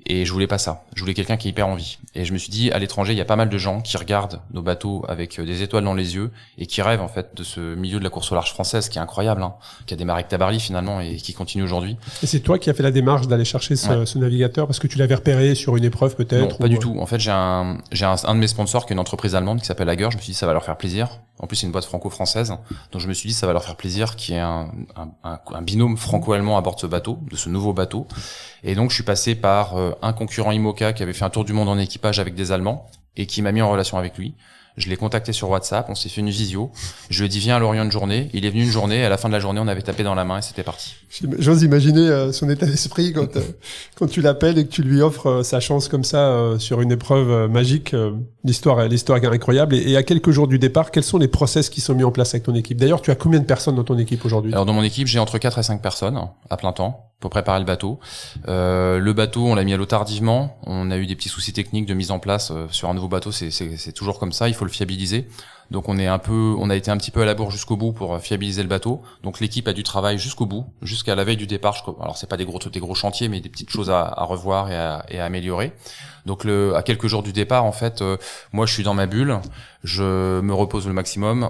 et je voulais pas ça. Je voulais quelqu'un qui ait hyper envie. Et je me suis dit, à l'étranger, il y a pas mal de gens qui regardent nos bateaux avec des étoiles dans les yeux et qui rêvent en fait de ce milieu de la course au large française qui est incroyable, hein, qui a démarré avec Tabarly finalement et qui continue aujourd'hui. Et c'est toi qui as fait la démarche d'aller chercher ce navigateur parce que tu l'avais repéré sur une épreuve peut-être? Non, pas du tout. En fait, j'ai un de mes sponsors qui est une entreprise allemande qui s'appelle Hager. Je me suis dit, ça va leur faire plaisir. En plus, c'est une boîte franco-française. Donc je me suis dit, ça va leur faire plaisir qu'il y ait un binôme franco-allemand à bord de ce bateau, de ce nouveau bateau. Et donc je suis passé par un concurrent IMOCA qui avait fait un tour du monde en équipage avec des Allemands et qui m'a mis en relation avec lui. Je l'ai contacté sur WhatsApp, on s'est fait une visio. Je lui ai dit viens à Lorient une journée. Il est venu une journée, et à la fin de la journée, on avait tapé dans la main et c'était parti. J'ose imaginer son état d'esprit quand tu l'appelles et que tu lui offres sa chance comme ça sur une épreuve magique. L'histoire est incroyable. Et à quelques jours du départ, quels sont les process qui sont mis en place avec ton équipe? D'ailleurs, tu as combien de personnes dans ton équipe aujourd'hui? Alors dans mon équipe, j'ai entre 4 et 5 personnes à plein temps pour préparer le bateau. Le bateau, on l'a mis à l'eau tardivement. On a eu des petits soucis techniques de mise en place sur un nouveau bateau. C'est toujours comme ça. Il faut le fiabiliser. Donc on a été un petit peu à la bourre jusqu'au bout pour fiabiliser le bateau. Donc l'équipe a du travail jusqu'au bout, jusqu'à la veille du départ. Alors c'est pas des gros chantiers, mais des petites choses à revoir et à améliorer. Donc à quelques jours du départ, en fait, moi je suis dans ma bulle, je me repose le maximum,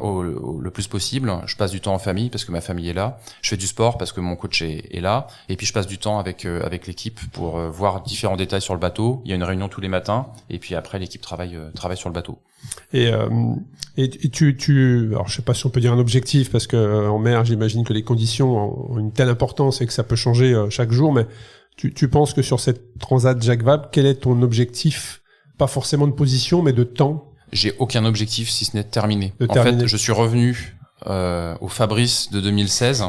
le plus possible. Je passe du temps en famille parce que ma famille est là. Je fais du sport parce que mon coach est là. Et puis je passe du temps avec l'équipe pour voir différents détails sur le bateau. Il y a une réunion tous les matins. Et puis après l'équipe travaille sur le bateau. Et alors je sais pas si on peut dire un objectif parce que en mer, j'imagine que les conditions ont une telle importance et que ça peut changer chaque jour, mais tu penses que sur cette Transat Jacques Vabre, quel est ton objectif? Pas forcément de position, mais de temps? J'ai aucun objectif si ce n'est de terminer. En fait, je suis revenu au Fabrice de 2016.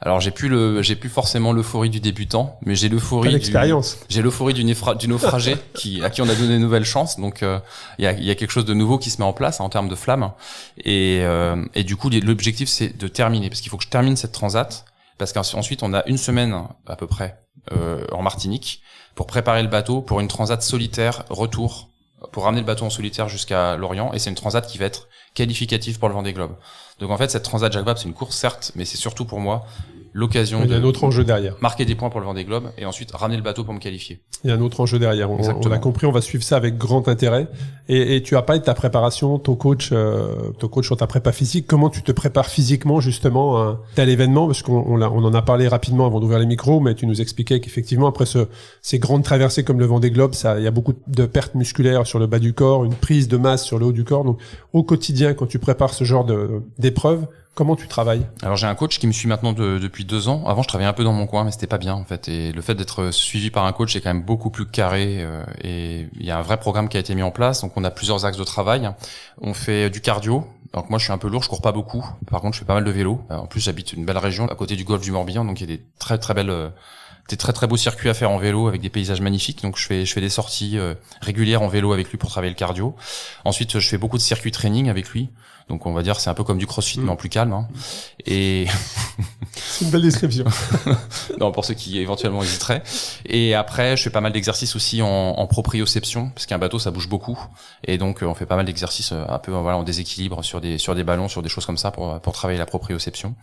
Alors j'ai plus forcément l'euphorie du débutant, mais j'ai l'euphorie du naufragé à qui on a donné une nouvelle chance. Donc il y a quelque chose de nouveau qui se met en place en termes de flamme. Et du coup l'objectif c'est de terminer parce qu'il faut que je termine cette transat parce qu'ensuite on a une semaine à peu près en Martinique pour préparer le bateau pour une transat solitaire retour, pour ramener le bateau en solitaire jusqu'à Lorient, et c'est une transat qui va être qualificative pour le Vendée Globe. Donc en fait cette transat Jacques Vabre c'est une course certes, mais c'est surtout pour moi l'occasion de un autre enjeu derrière, marquer des points pour le Vendée Globe et ensuite ramener le bateau pour me qualifier. Il y a un autre enjeu derrière. On a compris, on va suivre ça avec grand intérêt. Et tu as parlé de ta préparation, ton coach sur ta prépa physique. Comment tu te prépares physiquement justement à un tel événement? Parce qu'on en a parlé rapidement avant d'ouvrir les micros, mais tu nous expliquais qu'effectivement après ces grandes traversées comme le Vendée Globe, il y a beaucoup de pertes musculaires sur le bas du corps, une prise de masse sur le haut du corps. Donc au quotidien, quand tu prépares ce genre d'épreuve, comment tu travailles? Alors j'ai un coach qui me suit maintenant depuis 2 ans. Avant je travaillais un peu dans mon coin, mais c'était pas bien en fait. Et le fait d'être suivi par un coach c'est quand même beaucoup plus carré. Et il y a un vrai programme qui a été mis en place. Donc on a plusieurs axes de travail. On fait du cardio. Donc moi je suis un peu lourd, je cours pas beaucoup. Par contre je fais pas mal de vélo. En plus j'habite une belle région à côté du golfe du Morbihan, donc il y a des très très belles, des très très beaux circuits à faire en vélo avec des paysages magnifiques. Donc je fais des sorties régulières en vélo avec lui pour travailler le cardio. Ensuite je fais beaucoup de circuits training avec lui. Donc on va dire c'est un peu comme du crossfit mais en plus calme. Hein. Et c'est une belle description. Non, pour ceux qui éventuellement hésiteraient. Et après je fais pas mal d'exercices aussi en proprioception parce qu'un bateau ça bouge beaucoup et donc on fait pas mal d'exercices un peu en déséquilibre sur des ballons, sur des choses comme ça pour travailler la proprioception.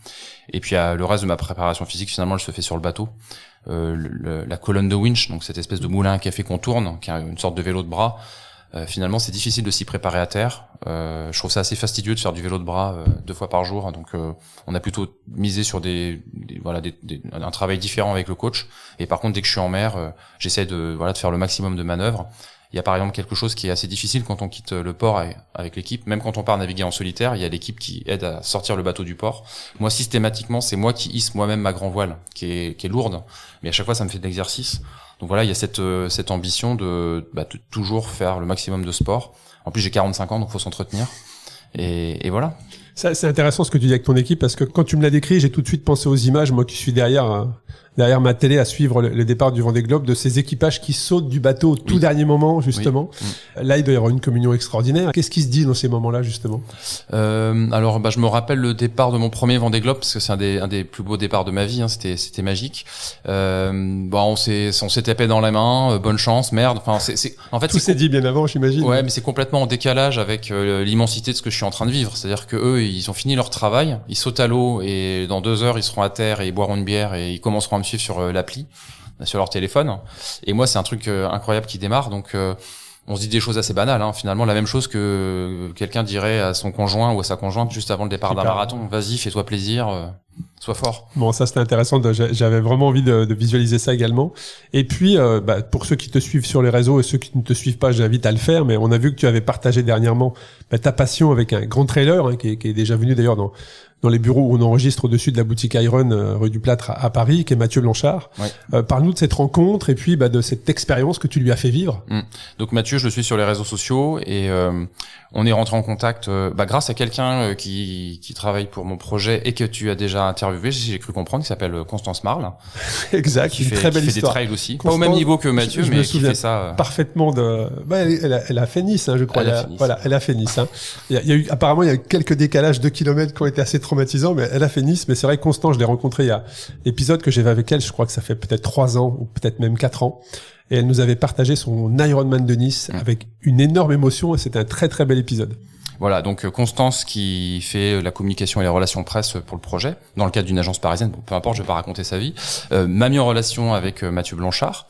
Et puis le reste de ma préparation physique finalement elle se fait sur le bateau. La colonne de winch, donc cette espèce de moulin à café qu'on tourne, qui a une sorte de vélo de bras. Finalement, c'est difficile de s'y préparer à terre. Je trouve ça assez fastidieux de faire du vélo de bras 2 fois par jour. Donc, on a plutôt misé sur un travail différent avec le coach. Et par contre, dès que je suis en mer, j'essaie de faire le maximum de manœuvres. Il y a par exemple quelque chose qui est assez difficile quand on quitte le port avec l'équipe. Même quand on part naviguer en solitaire, il y a l'équipe qui aide à sortir le bateau du port. Moi, systématiquement, c'est moi qui hisse moi-même ma grand voile, qui est lourde. Mais à chaque fois, ça me fait de l'exercice. Donc voilà, il y a cette ambition de toujours faire le maximum de sport. En plus, j'ai 45 ans, donc faut s'entretenir. Et voilà. Ça, c'est intéressant ce que tu dis avec ton équipe, parce que quand tu me l'as décrit, j'ai tout de suite pensé aux images, moi qui suis derrière ma télé à suivre le départ du Vendée Globe, de ces équipages qui sautent du bateau au tout dernier moment, justement. Oui. Là, il doit y avoir une communion extraordinaire. Qu'est-ce qui se dit dans ces moments-là, justement? Alors, je me rappelle le départ de mon premier Vendée Globe, parce que c'est un des plus beaux départs de ma vie, hein, c'était magique. On s'est tapé dans la main, bonne chance, merde. Enfin, en fait, tout s'est dit bien avant, j'imagine. Ouais, mais c'est complètement en décalage avec l'immensité de ce que je suis en train de vivre. C'est-à-dire que eux, ils ont fini leur travail, ils sautent à l'eau et dans 2 heures, ils seront à terre et ils boiront une bière et ils commenceront à me suivre sur l'appli, sur leur téléphone. Et moi, c'est un truc incroyable qui démarre. Donc, on se dit des choses assez banales. Hein. Finalement, la même chose que quelqu'un dirait à son conjoint ou à sa conjointe juste avant le départ d'un marathon. Vas-y, fais-toi plaisir, sois fort. Bon, ça c'était intéressant. J'avais vraiment envie de visualiser ça également. Et puis, pour ceux qui te suivent sur les réseaux et ceux qui ne te suivent pas, j'invite à le faire. Mais on a vu que tu avais partagé dernièrement ta passion avec un grand trailer qui est déjà venu d'ailleurs dans les bureaux où on enregistre au-dessus de la boutique Iron, rue du Plâtre à Paris, qui est Mathieu Blanchard. Ouais. Parle-nous de cette rencontre et puis de cette expérience que tu lui as fait vivre. Donc Mathieu, je le suis sur les réseaux sociaux et on est rentré en contact grâce à quelqu'un qui travaille pour mon projet et que tu as déjà interviewé, j'ai cru comprendre, qui s'appelle Constance Marle. Exact, qui une très belle histoire. Fait des trails aussi. Constance, pas au même niveau que Mathieu, mais qui fait ça. Parfaitement elle a fait Nice, je crois. Elle a fait Nice. Hein. Apparemment, il y a eu quelques décalages de kilomètres qui ont été assez traumatisants, mais elle a fait Nice. Mais c'est vrai que Constance, je l'ai rencontrée il y a l'épisode que j'avais avec elle, je crois que ça fait peut-être 3 ans ou peut-être même 4 ans. Et elle nous avait partagé son Ironman de Nice avec une énorme émotion et c'était un très très bel épisode. Voilà, donc Constance qui fait la communication et les relations presse pour le projet, dans le cadre d'une agence parisienne, bon, peu importe, je vais pas raconter sa vie, m'a mis en relation avec Mathieu Blanchard.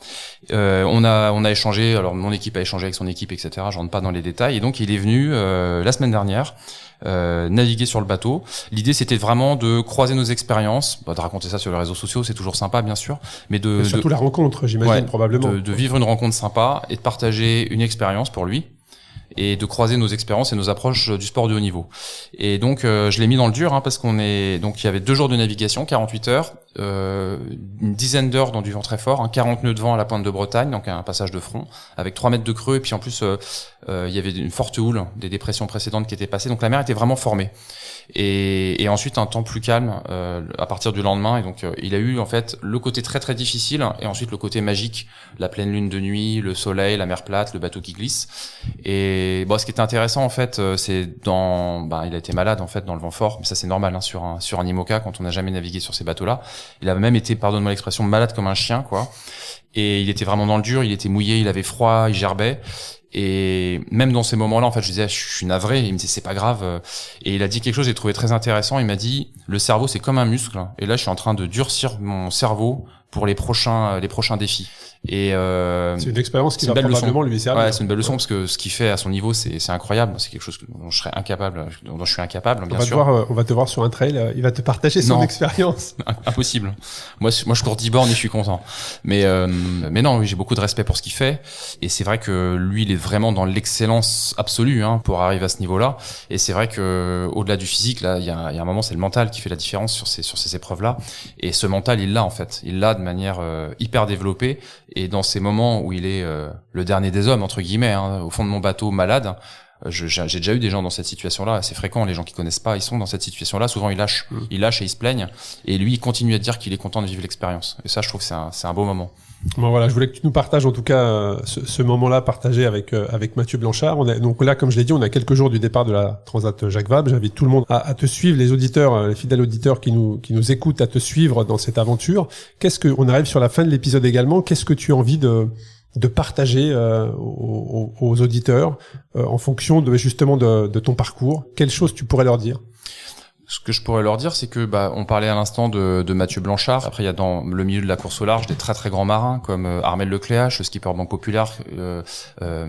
On a échangé, alors mon équipe a échangé avec son équipe, etc. Je rentre pas dans les détails. Et donc il est venu la semaine dernière naviguer sur le bateau. L'idée c'était vraiment de croiser nos expériences, de raconter ça sur les réseaux sociaux, c'est toujours sympa bien sûr, mais surtout la rencontre, j'imagine, probablement. De vivre une rencontre sympa et de partager une expérience pour lui. Et de croiser nos expériences et nos approches du sport de haut niveau. Et donc je l'ai mis dans le dur parce donc il y avait 2 jours de navigation, 48 heures, une dizaine d'heures dans du vent très fort, 40 nœuds de vent à la pointe de Bretagne, donc un passage de front avec 3 mètres de creux et puis en plus il y avait une forte houle des dépressions précédentes qui étaient passées, donc la mer était vraiment formée. Et ensuite un temps plus calme à partir du lendemain, et donc il a eu en fait le côté très très difficile et ensuite le côté magique, la pleine lune de nuit, le soleil, la mer plate, le bateau qui glisse. Et ce qui était intéressant en fait, c'est il a été malade en fait dans le vent fort, mais ça c'est normal sur un IMOCA quand on n'a jamais navigué sur ces bateaux-là. Il a même été, pardonne-moi l'expression, malade comme un chien quoi. Et il était vraiment dans le dur, il était mouillé, il avait froid, il gerbait. Et même dans ces moments-là, en fait, je disais, je suis navré. Et il me disait, c'est pas grave. Et il a dit quelque chose que j'ai trouvé très intéressant. Il m'a dit, le cerveau, c'est comme un muscle. Et là, je suis en train de durcir mon cerveau pour les prochains défis. Et c'est une expérience qui va probablement lui servir. Ouais, c'est une belle leçon parce que ce qu'il fait à son niveau, c'est incroyable. C'est quelque chose dont je suis incapable, bien sûr. On va te voir sur un trail. Il va te partager son expérience. Impossible. Moi, je cours 10 bornes et je suis content. Mais non, oui, j'ai beaucoup de respect pour ce qu'il fait. Et c'est vrai que lui, il est vraiment dans l'excellence absolue, pour arriver à ce niveau-là. Et c'est vrai que, au-delà du physique, là, il y a un moment, c'est le mental qui fait la différence sur ces épreuves-là. Et ce mental, il l'a, en fait. Il l'a de manière hyper développée. Et dans ces moments où il est le dernier des hommes, entre guillemets, au fond de mon bateau malade, j'ai déjà eu des gens dans cette situation-là, c'est fréquent, les gens qui connaissent pas, ils sont dans cette situation-là, souvent ils lâchent et ils se plaignent, et lui il continue à dire qu'il est content de vivre l'expérience. Et ça, je trouve que c'est un beau moment. Bon voilà, je voulais que tu nous partages en tout cas ce moment-là partagé avec Mathieu Blanchard. Donc là, comme je l'ai dit, on a quelques jours du départ de la Transat Jacques Vabre. J'invite tout le monde à te suivre, les auditeurs, les fidèles auditeurs qui nous écoutent, à te suivre dans cette aventure. On arrive sur la fin de l'épisode également. Qu'est-ce que tu as envie de partager aux auditeurs en fonction justement de ton parcours? Quelles choses tu pourrais leur dire? Ce que je pourrais leur dire, c'est que on parlait à l'instant de Mathieu Blanchard. Après, il y a dans le milieu de la course au large des très très grands marins comme Armel Lecléache, le skipper Banque Populaire,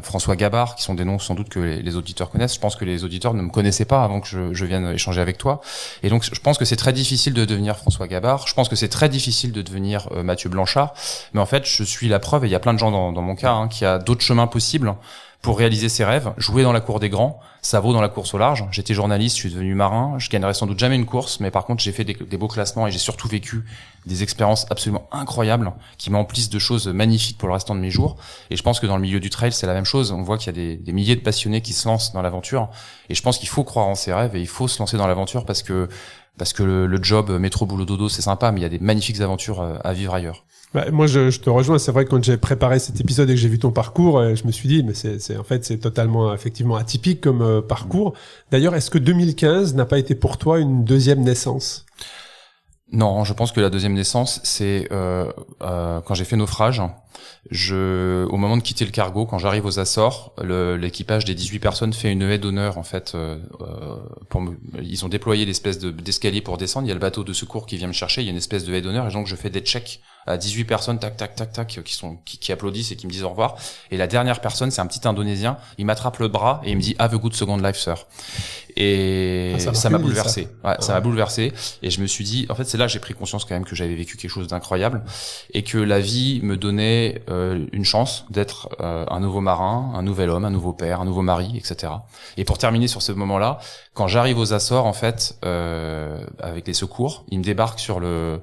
François Gabard, qui sont des noms sans doute que les auditeurs connaissent. Je pense que les auditeurs ne me connaissaient pas avant que je vienne échanger avec toi. Et donc, je pense que c'est très difficile de devenir François Gabard. Je pense que c'est très difficile de devenir Mathieu Blanchard. Mais en fait, je suis la preuve, et il y a plein de gens dans mon cas, qu'il y a d'autres chemins possibles pour réaliser ses rêves, jouer dans la cour des grands, ça vaut dans la course au large. J'étais journaliste, je suis devenu marin, je gagnerai sans doute jamais une course, mais par contre j'ai fait des beaux classements et j'ai surtout vécu des expériences absolument incroyables qui m'emplissent de choses magnifiques pour le restant de mes jours. Et je pense que dans le milieu du trail, c'est la même chose. On voit qu'il y a des milliers de passionnés qui se lancent dans l'aventure. Et je pense qu'il faut croire en ses rêves et il faut se lancer dans l'aventure parce que le job métro boulot dodo c'est sympa, mais il y a des magnifiques aventures à vivre ailleurs. Bah, moi, je te rejoins. C'est vrai que quand j'ai préparé cet épisode et que j'ai vu ton parcours, je me suis dit, mais c'est totalement effectivement atypique comme parcours. D'ailleurs, est-ce que 2015 n'a pas été pour toi une deuxième naissance? Non, je pense que la deuxième naissance, c'est quand j'ai fait naufrage. Au moment de quitter le cargo, quand j'arrive aux Açores, l'équipage des 18 personnes fait une haie d'honneur en fait. Ils ont déployé l'espèce d'escalier pour descendre. Il y a le bateau de secours qui vient me chercher. Il y a une espèce de haie d'honneur et donc je fais des checks à 18 personnes, tac, tac, tac, tac, qui applaudissent et qui me disent au revoir. Et la dernière personne, c'est un petit Indonésien. Il m'attrape le bras et il me dit "Have a good second life, sir." Et ça m'a bouleversé. Ça m'a bouleversé. Et je me suis dit, en fait, c'est là que j'ai pris conscience quand même que j'avais vécu quelque chose d'incroyable et que la vie me donnait une chance d'être un nouveau marin, un nouvel homme, un nouveau père, un nouveau mari, etc. Et pour terminer sur ce moment-là, quand j'arrive aux Açores, en fait, avec les secours, ils me débarquent sur le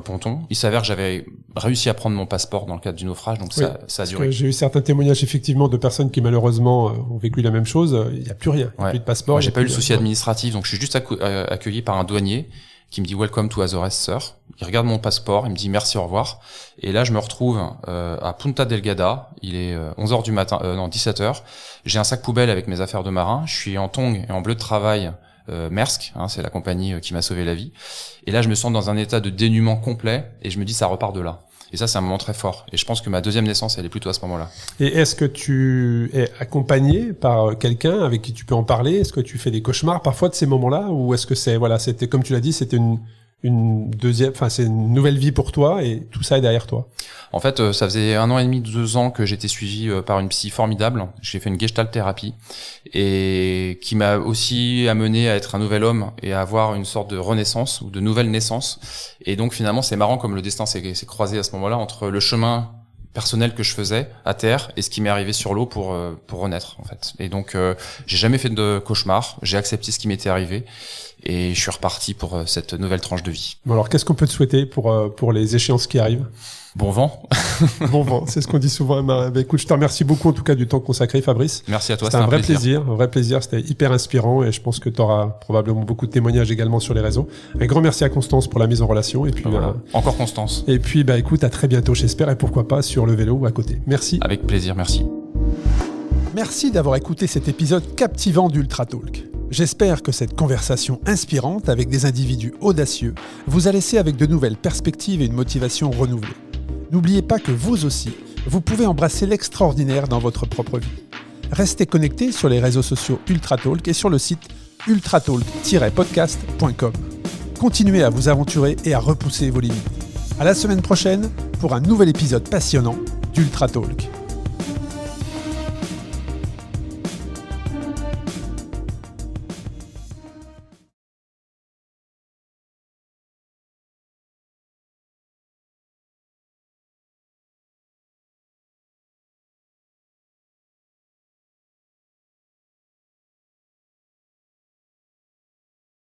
ponton. Il s'avère que j'avais réussi à prendre mon passeport dans le cadre du naufrage, donc oui, ça a duré. J'ai eu certains témoignages effectivement de personnes qui malheureusement ont vécu la même chose. Il n'y a plus rien, il n'y a plus de passeport. Moi, j'ai pas eu le souci administratif, donc je suis juste accueilli par un douanier qui me dit "Welcome to Azores, sir." Il regarde mon passeport, il me dit "Merci, au revoir." Et là, je me retrouve à Punta Delgada. Il est 11h du matin, 17h. J'ai un sac poubelle avec mes affaires de marin. Je suis en tongs et en bleu de travail. Maersk, c'est la compagnie qui m'a sauvé la vie. Et là, je me sens dans un état de dénuement complet et je me dis ça repart de là. Et ça, c'est un moment très fort. Et je pense que ma deuxième naissance, elle est plutôt à ce moment-là. Et est-ce que tu es accompagné par quelqu'un avec qui tu peux en parler? Est-ce que tu fais des cauchemars parfois de ces moments-là? Ou est-ce que c'était, comme tu l'as dit, c'était c'est une nouvelle vie pour toi et tout ça est derrière toi? En fait, ça faisait 1 an et demi, 2 ans que j'étais suivi par une psy formidable. J'ai fait une gestalt thérapie et qui m'a aussi amené à être un nouvel homme et à avoir une sorte de renaissance ou de nouvelle naissance. Et donc finalement, c'est marrant comme le destin s'est croisé à ce moment-là entre le chemin personnel que je faisais à terre et ce qui m'est arrivé sur l'eau pour renaître en fait. Et donc j'ai jamais fait de cauchemar, j'ai accepté ce qui m'était arrivé et je suis reparti pour cette nouvelle tranche de vie. Bon alors qu'est-ce qu'on peut te souhaiter pour les échéances qui arrivent? Bon vent. Bon vent, c'est ce qu'on dit souvent. Bah, écoute, je te remercie beaucoup en tout cas du temps consacré, Fabrice. Merci à toi, c'était un vrai plaisir, c'était hyper inspirant et je pense que tu auras probablement beaucoup de témoignages également sur les réseaux. Un grand merci à Constance pour la mise en relation et puis encore Constance. Et puis écoute, à très bientôt j'espère et pourquoi pas sur le vélo ou à côté. Merci. Avec plaisir, merci. Merci d'avoir écouté cet épisode captivant d'Ultra Talk. J'espère que cette conversation inspirante avec des individus audacieux vous a laissé avec de nouvelles perspectives et une motivation renouvelée. N'oubliez pas que vous aussi, vous pouvez embrasser l'extraordinaire dans votre propre vie. Restez connectés sur les réseaux sociaux Ultra Talk et sur le site ultratalk-podcast.com. Continuez à vous aventurer et à repousser vos limites. À la semaine prochaine pour un nouvel épisode passionnant d'Ultra Talk.